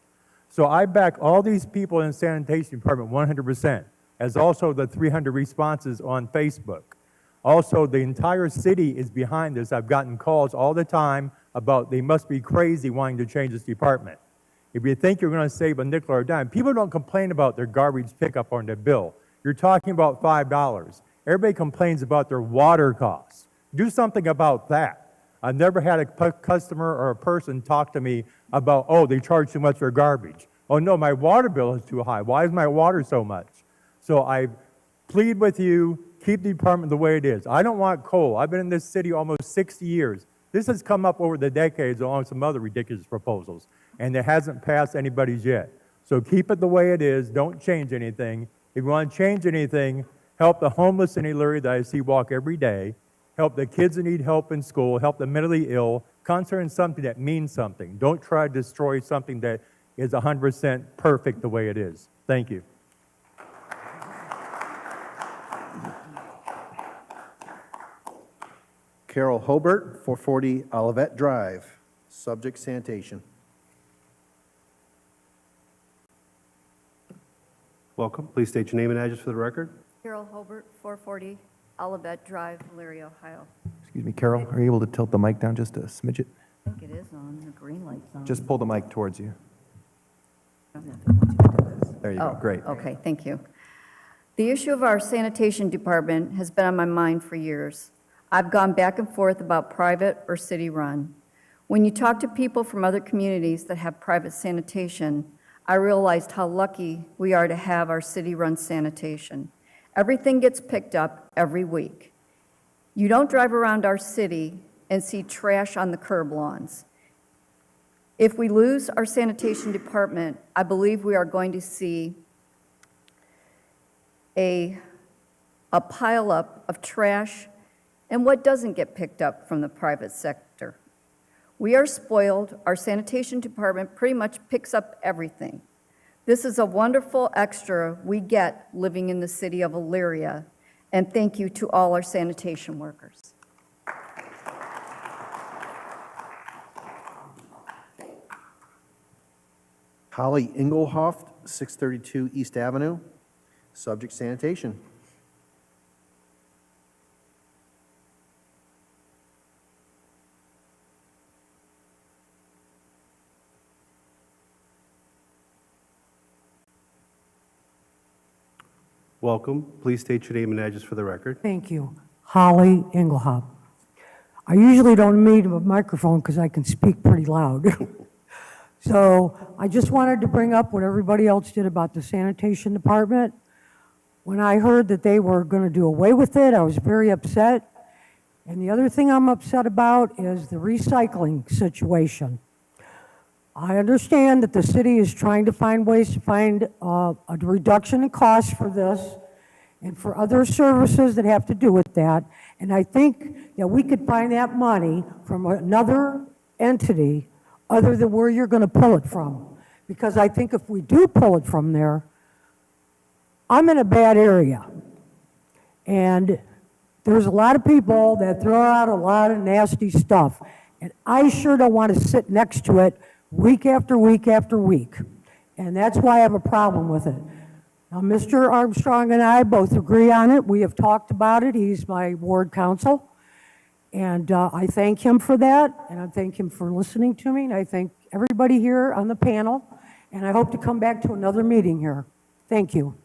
S: So I back all these people in the sanitation department 100%, as also the 300 responses on Facebook. Also, the entire city is behind this. I've gotten calls all the time about they must be crazy wanting to change this department. If you think you're going to save a nickel or a dime, people don't complain about their garbage pickup on their bill. You're talking about $5. Everybody complains about their water costs. Do something about that. I've never had a customer or a person talk to me about, oh, they charge too much for garbage. Oh, no, my water bill is too high. Why is my water so much? So I plead with you, keep the department the way it is. I don't want coal. I've been in this city almost 60 years. This has come up over the decades along with some other ridiculous proposals. and it hasn't passed anybody's yet. So keep it the way it is, don't change anything. If you want to change anything, help the homeless in Elyria that I see walk every day, help the kids that need help in school, help the mentally ill, concentrate on something that means something. Don't try to destroy something that is 100% perfect the way it is. Thank you.
C: Carol Hobart, 440 Olivet Drive, subject sanitation.
A: Welcome. Please state your name and address for the record.
L: Carol Hobart, 440 Olivet Drive, Elyria, Ohio.
I: Excuse me, Carol, are you able to tilt the mic down just a smidge it?
L: I think it is on, the green light's on.
I: Just pull the mic towards you. There you go,
L: Oh,
I: great.
L: okay, thank you. The issue of our sanitation department has been on my mind for years. I've gone back and forth about private or city-run. When you talk to people from other communities that have private sanitation, I realized how lucky we are to have our city-run sanitation. Everything gets picked up every week. You don't drive around our city and see trash on the curb lawns. If we lose our sanitation department, I believe we are going to see a pileup of trash and what doesn't get picked up from the private sector. We are spoiled. Our sanitation department pretty much picks up everything. This is a wonderful extra we get living in the city of Elyria, and thank you to all our sanitation workers.
C: Holly Engelhoff, 632 East Avenue, subject sanitation.
A: Welcome. Please state your name and address for the record.
T: Thank you. Holly Engelhop. I usually don't need a microphone because I can speak pretty loud. So I just wanted to bring up what everybody else did about the sanitation department. When I heard that they were going to do away with it, I was very upset. And the other thing I'm upset about is the recycling situation. I understand that the city is trying to find ways to find a reduction in costs for this and for other services that have to do with that. And I think that we could find that money from another entity other than where you're going to pull it from. Because I think if we do pull it from there, I'm in a bad area. And there's a lot of people that throw out a lot of nasty stuff. And I sure don't want to sit next to it week after week after week. And that's why I have a problem with it. Now, Mr. Armstrong and I both agree on it. We have talked about it. He's my ward council. And I thank him for that, and I thank him for listening to me, and I thank everybody here on the panel, and I hope to come back to another meeting here. Thank you.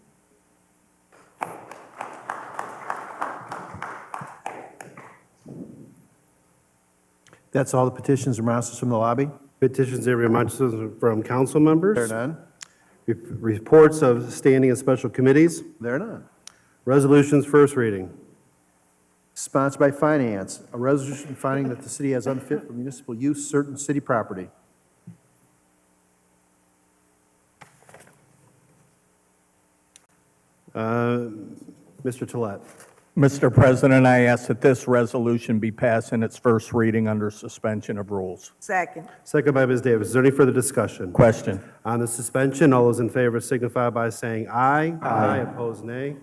C: That's all the petitions and remonstrances from the lobby.
A: Petitions and remonstrances from council members.
C: There are none.
A: Reports of standing and special committees.
C: There are none.
A: Resolutions, first reading.
C: Sponsored by Finance, a resolution finding that the city has unfit for municipal use certain city property.
A: Mr. Tolet.
B: Mr. President, I ask that this resolution be passed in its first reading under suspension of rules.
N: Second.
A: Second by Ms. Davis. Is there any further discussion?
B: Question.
A: On the suspension, all those in favor signify by saying aye. Aye. Opposed, nay.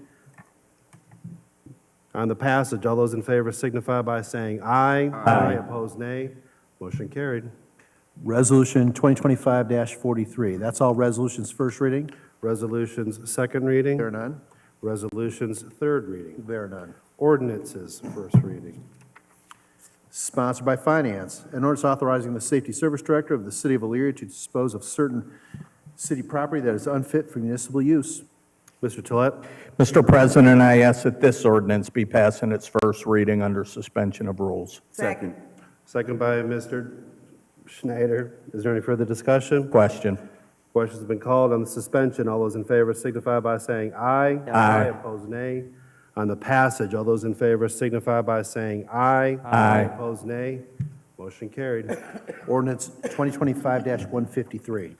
A: On the passage, all those in favor signify by saying aye. Aye. Opposed, nay. Motion carried.
C: Resolution 2025-43. That's all resolutions first reading.
A: Resolutions, second reading.
C: There are none.
A: Resolutions, third reading.
C: There are none.
A: Ordinances, first reading.
C: Sponsored by Finance, an ordinance authorizing the Safety Service Director of the City of Elyria to dispose of certain city property that is unfit for municipal use.
A: Mr. Tolet.
B: Mr. President, I ask that this ordinance be passed in its first reading under suspension of rules.
N: Second.
A: Second by Mr. Schneider. Is there any further discussion?
B: Question.
A: Questions have been called on the suspension. All those in favor signify by saying aye.
B: Aye.
A: Opposed, nay. On the passage, all those in favor signify by saying aye.
B: Aye.
A: Opposed, nay. Motion carried.
C: Ordinance 2025-153.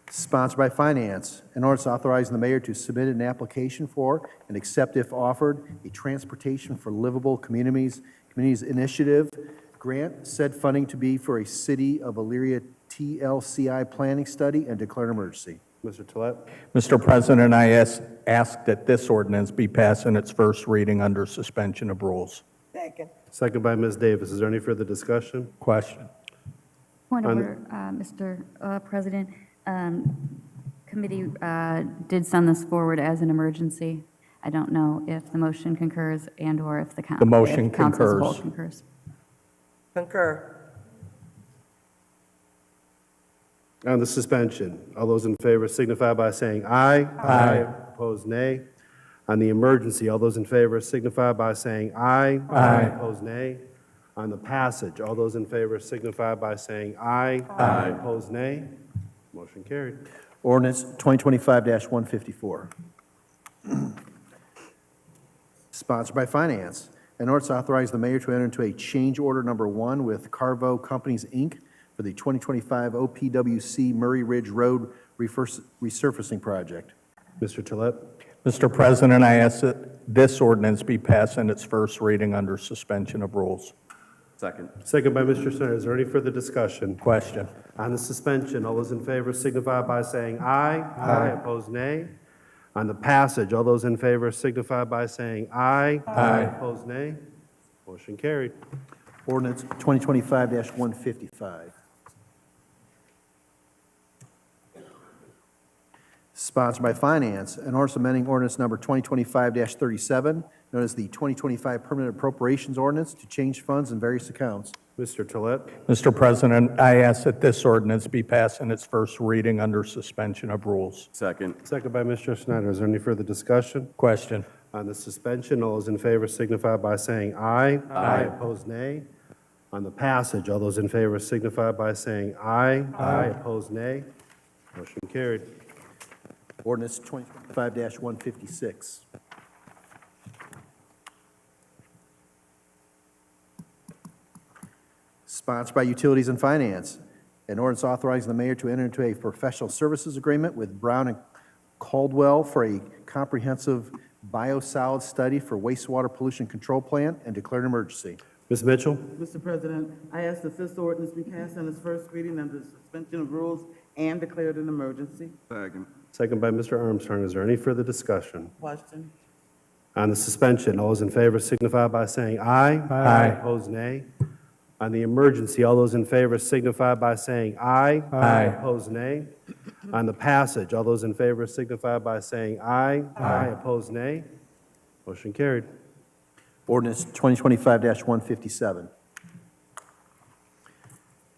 C: Sponsored by Finance, an ordinance authorizing the mayor to submit an application for and accept, if offered, a Transportation for Livable Communities Initiative grant, said funding to be for a City of Elyria TLCI planning study, and declare an emergency.
A: Mr. Tolet.
U: Mr. President, I ask that this ordinance be passed in its first reading under suspension of rules.
N: Second.
A: Second by Ms. Davis. Is there any further discussion?
U: Question.
L: Point of
A: On-
L: order, Mr. President. Committee did send this forward as an emergency. I don't know if the motion concurs and/or if the
U: The motion
L: if council as a whole
U: concurs.
L: concurs.
N: Concur.
A: On the suspension, all those in favor signify by saying aye. Aye. Opposed, nay. On the emergency, all those in favor signify by saying aye. Aye. Opposed, nay. On the passage, all those in favor signify by saying aye. Aye. Opposed, nay. Motion carried.
C: Ordinance 2025-154. Sponsored by Finance. An ordinance authorizing the mayor to enter into a change order number 1 with Carvo Companies, Inc. for the 2025 OPWC Murray Ridge Road resurfacing project.
A: Mr. Tolet.
U: Mr. President, I ask that this ordinance be passed in its first reading under suspension of rules.
F: Second.
A: Second by Mr. Snyder. Is there any further discussion?
U: Question.
A: On the suspension, all those in favor signify by saying aye. Aye. Opposed, nay. On the passage, all those in favor signify by saying aye. Aye. Opposed, nay. Motion carried.
C: Ordinance 2025-155. Sponsored by Finance, an ordinance amending ordinance number 2025-37, known as the 2025 Permanent Appropriations Ordinance, to change funds in various accounts.
A: Mr. Tolet.
U: Mr. President, I ask that this ordinance be passed in its first reading under suspension of rules.
F: Second.
A: Second by Mr. Snyder. Is there any further discussion?
U: Question.
A: On the suspension, all those in favor signify by saying aye. Aye. Opposed, nay. On the passage, all those in favor signify by saying aye. Aye. Opposed, nay. Motion carried.
C: Ordinance 2025-156. Sponsored by Utilities and Finance, an ordinance authorizing the mayor to enter into a professional services agreement with Brown and Caldwell for a comprehensive biosolids study for wastewater pollution control plant, and declare an emergency.
A: Ms. Mitchell.
V: Mr. President, I ask that this ordinance be passed on its first reading under suspension of rules and declared an emergency.
H: Second.
A: Second by Mr. Armstrong. Is there any further discussion?
V: Question.
A: On the suspension, all those in favor signify by saying aye. Aye. Opposed, nay. On the emergency, all those in favor signify by saying aye. Aye. Opposed, nay. On the passage, all those in favor signify by saying aye. Aye. Opposed, nay. Motion carried.
C: Ordinance 2025-157.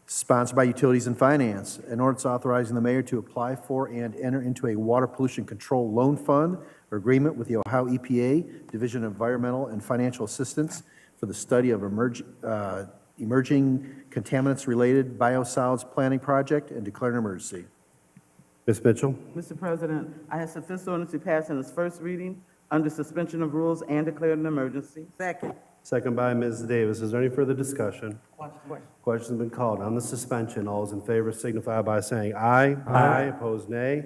C: Sponsored by Utilities and Finance, an ordinance authorizing the mayor to apply for and enter into a water pollution control loan fund or agreement with the Ohio EPA Division of Environmental and Financial Assistance for the study of emerging contaminants-related biosolids planning project, and declare an emergency.
A: Ms. Mitchell.
V: Mr. President, I ask that this ordinance be passed on its first reading under suspension of rules and declared an emergency.
N: Second.
A: Second by Ms. Davis. Is there any further discussion?
N: Question.
A: Question's been called. On the suspension, all those in favor signify by saying aye. Aye. Opposed, nay.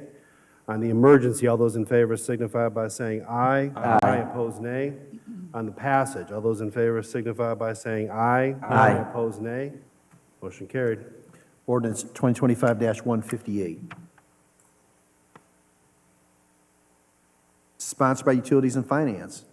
A: On the emergency, all those in favor signify by saying aye. Aye. Opposed, nay. On the passage, all those in favor signify by saying aye. Aye. Opposed, nay. Motion carried.
C: Ordinance 2025-158. Sponsored by Utilities and Finance.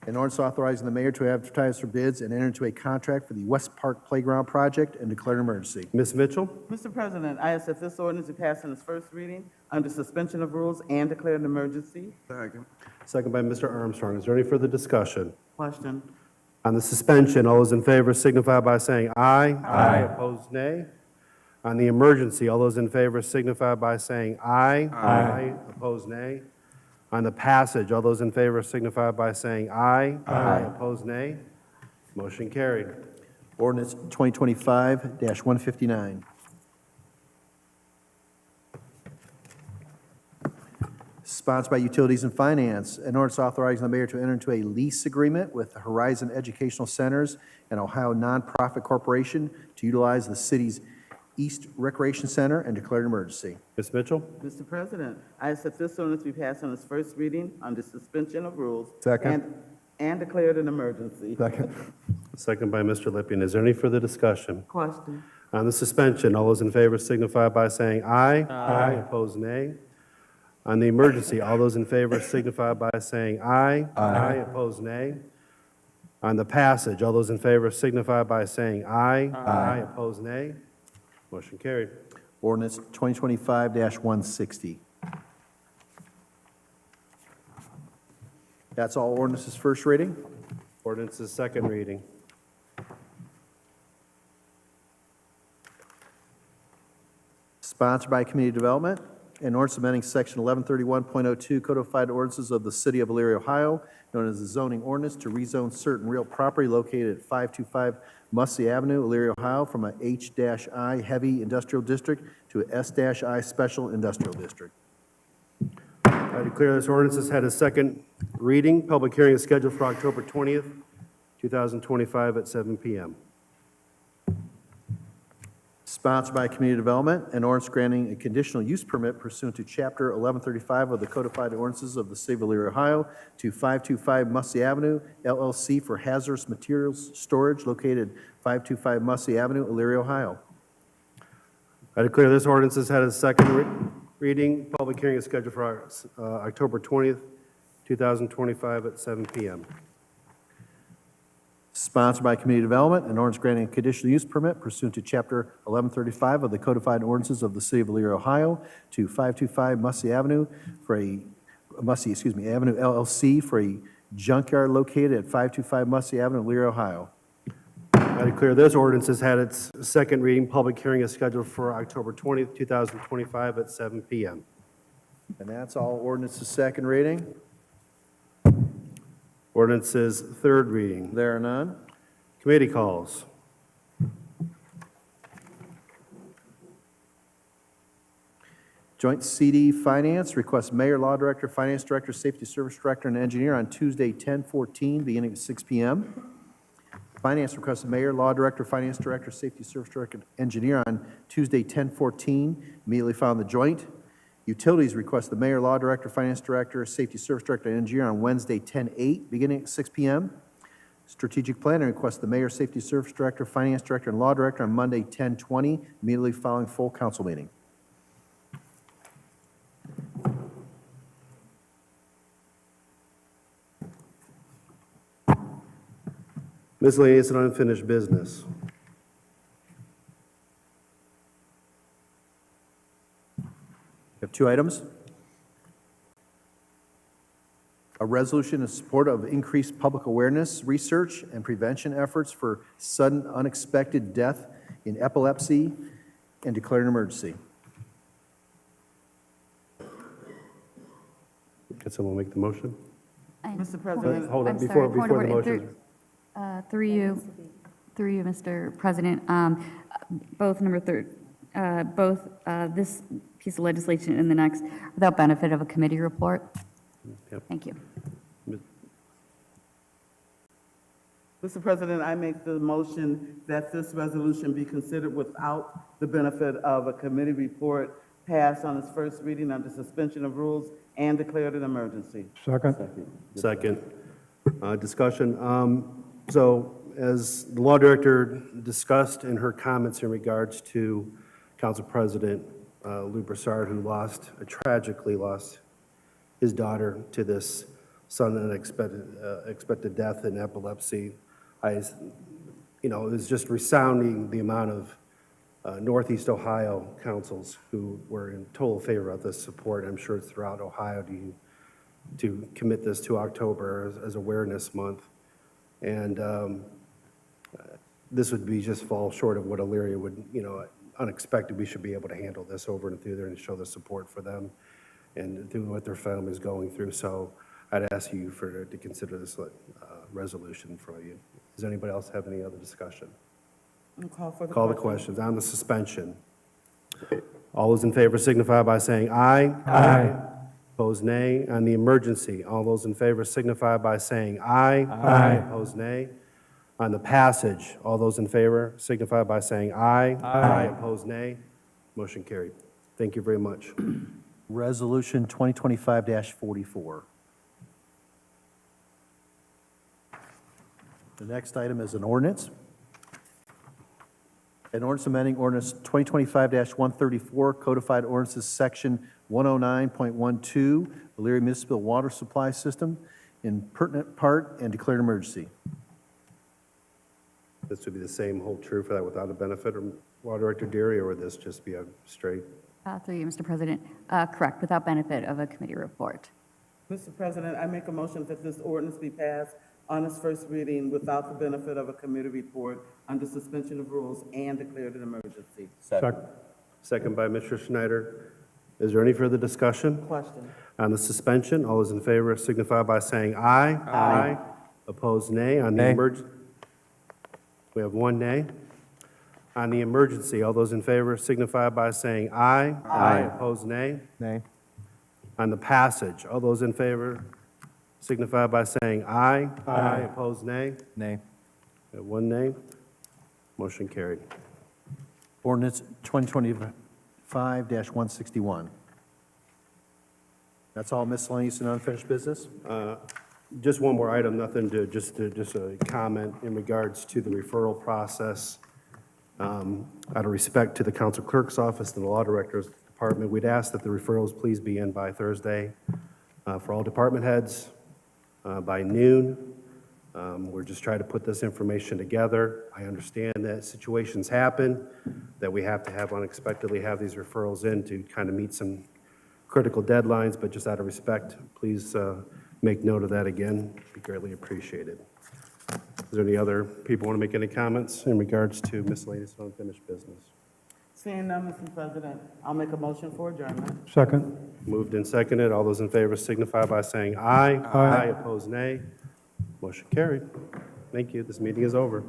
C: An ordinance authorizing the mayor to advertise for bids and enter into a contract for the West Park Playground project, and declare an emergency.
A: Ms. Mitchell.
V: Mr. President, I ask that this ordinance be passed on its first reading under suspension of rules and declared an emergency.
H: Second.
A: Second by Mr. Armstrong. Is there any further discussion?
V: Question.
A: On the suspension, all those in favor signify by saying aye. Aye. Opposed, nay. On the emergency, all those in favor signify by saying aye. Aye. Opposed, nay. On the passage, all those in favor signify by saying aye. Aye. Opposed, nay. Motion carried.
C: Ordinance 2025-159. Sponsored by Utilities and Finance, an ordinance authorizing the mayor to enter into a lease agreement with the Horizon Educational Centers and Ohio Nonprofit Corporation to utilize the city's East Recreation Center and declare an emergency.
A: Ms. Mitchell?
V: Mr. President, I ask that this ordinance be passed on its first reading under suspension of rules.
I: Second.
V: And declared an emergency.
I: Second.
A: Second by Mr. Lippian. Is there any further discussion?
V: Question.
A: On the suspension, all those in favor signify by saying aye. Aye. Opposed, nay. On the emergency, all those in favor signify by saying aye. Aye. Opposed, nay. On the passage, all those in favor signify by saying aye. Aye. Opposed, nay. Motion carried.
C: Ordinance 2025-160. That's all ordinances first reading.
A: Ordinance is second reading.
C: Sponsored by Community Development, an ordinance amending Section 1131.02 codified ordinances of the City of Elyria, Ohio, known as the zoning ordinance, to rezone certain real property located at 525 Mussey Avenue, Elyria, Ohio, from a H-I heavy industrial district to a S-I special industrial district.
A: I declare this ordinance has had a second reading. Public hearing is scheduled for October 20th, 2025 at 7 p.m.
C: Sponsored by Community Development, an ordinance granting a conditional use permit pursuant to Chapter 1135 of the Codified Ordinances of the City of Elyria, Ohio, to 525 Mussey Avenue, LLC for hazardous materials storage located 525 Mussey Avenue, Elyria, Ohio.
A: I declare this ordinance has had a second reading. Public hearing is scheduled for October 20th, 2025 at 7 p.m.
C: Sponsored by Community Development, an ordinance granting a conditional use permit pursuant to Chapter 1135 of the Codified Ordinances of the City of Elyria, Ohio, to 525 Mussey Avenue for a Avenue LLC for a junkyard located at 525 Mussey Avenue, Elyria, Ohio.
A: I declare this ordinance has had its second reading. Public hearing is scheduled for October 20th, 2025 at 7 p.m.
C: And that's all ordinances second reading.
A: Ordinances third reading.
C: There are none.
A: Committee calls.
C: Joint CD Finance requests Mayor, Law Director, Finance Director, Safety Service Director, and Engineer on Tuesday, 10/14, beginning at 6 p.m. Finance requests Mayor, Law Director, Finance Director, Safety Service Director, and Engineer on Tuesday, 10/14, immediately following the joint. Utilities request the Mayor, Law Director, Finance Director, Safety Service Director, and Engineer on Wednesday, 10/8, beginning at 6 p.m. Strategic Planning requests the Mayor, Safety Service Director, Finance Director, and Law Director on Monday, 10/20, immediately following full council meeting.
A: Miscellaneous and unfinished business.
C: We have two items. A resolution in support of increased public awareness, research, and prevention efforts for sudden unexpected death in epilepsy and declare an emergency.
A: Can someone make the motion?
V: Mr. President.
A: Hold on,
L: I'm
A: before
L: sorry, point of
A: the
L: order.
A: motion.
L: Through you, Mr. President, both this piece of legislation and the next, without benefit of a committee report.
A: Yep.
L: Thank you.
V: Mr. President, I make the motion that this resolution be considered without the benefit of a committee report, passed on its first reading under suspension of rules, and declared an emergency.
P: Second.
A: Second. Discussion. So as the Law Director discussed in her comments in regards to Council President Lou Broussard, who tragically lost his daughter to this sudden unexpected death in epilepsy, it was just resounding the amount of Northeast Ohio councils who were in total favor of this support. I'm sure it's throughout Ohio to commit this to October as Awareness Month. And this would be just fall short of what Elyria would, unexpected. We should be able to handle this over and through there and show the support for them and through what their family's going through. So I'd ask you to consider this resolution for you. Does anybody else have any other discussion?
V: And call for the
A: Call the
V: question.
A: questions on the suspension. All those in favor signify by saying aye.
O: Aye.
A: Opposed, nay. On the emergency, all those in favor signify by saying aye.
O: Aye.
A: Opposed, nay. On the passage, all those in favor signify by saying aye.
O: Aye.
A: Opposed, nay. Motion carried. Thank you very much.
C: Resolution 2025-44. The next item is an ordinance. An ordinance amending ordinance 2025-134, codified ordinances, section 109.12, Elyria Municipal Water Supply System, in pertinent part, and declared emergency.
A: This would be the same hold true for that without a benefit, or Water Director Deary, or would this just be a straight?
L: Through you, Mr. President. Correct, without benefit of a committee report.
V: Mr. President, I make a motion that this ordinance be passed on its first reading without the benefit of a committee report under suspension of rules and declared an emergency.
A: Second by Mr. Schneider. Is there any further discussion?
V: Question.
A: On the suspension, all those in favor signify by saying aye. Aye. Opposed, nay. On the
I: Nay.
A: emergency, we have one nay. On the emergency, all those in favor signify by saying aye. Aye. Opposed, nay.
I: Nay.
A: On the passage, all those in favor signify by saying aye. Aye. Opposed, nay.
I: Nay.
A: We have one nay. Motion carried.
C: Ordinance 2025-161. That's all miscellaneous and unfinished business?
A: Just one more item, nothing to, just a comment in regards to the referral process. Out of respect to the council clerk's office and the law director's department, we'd ask that the referrals please be in by Thursday for all department heads by noon. We're just trying to put this information together. I understand that situations happen, that we have to unexpectedly have these referrals in to kind of meet some critical deadlines, but just out of respect, please make note of that again. Be greatly appreciated. Is there any other people want to make any comments in regards to miscellaneous and unfinished business?
V: Seeing none, Mr. President, I'll make a motion for adjournment.
P: Second.
A: Moved and seconded. All those in favor signify by saying aye.
P: Aye.
A: Opposed, nay. Motion carried. Thank you. This meeting is over.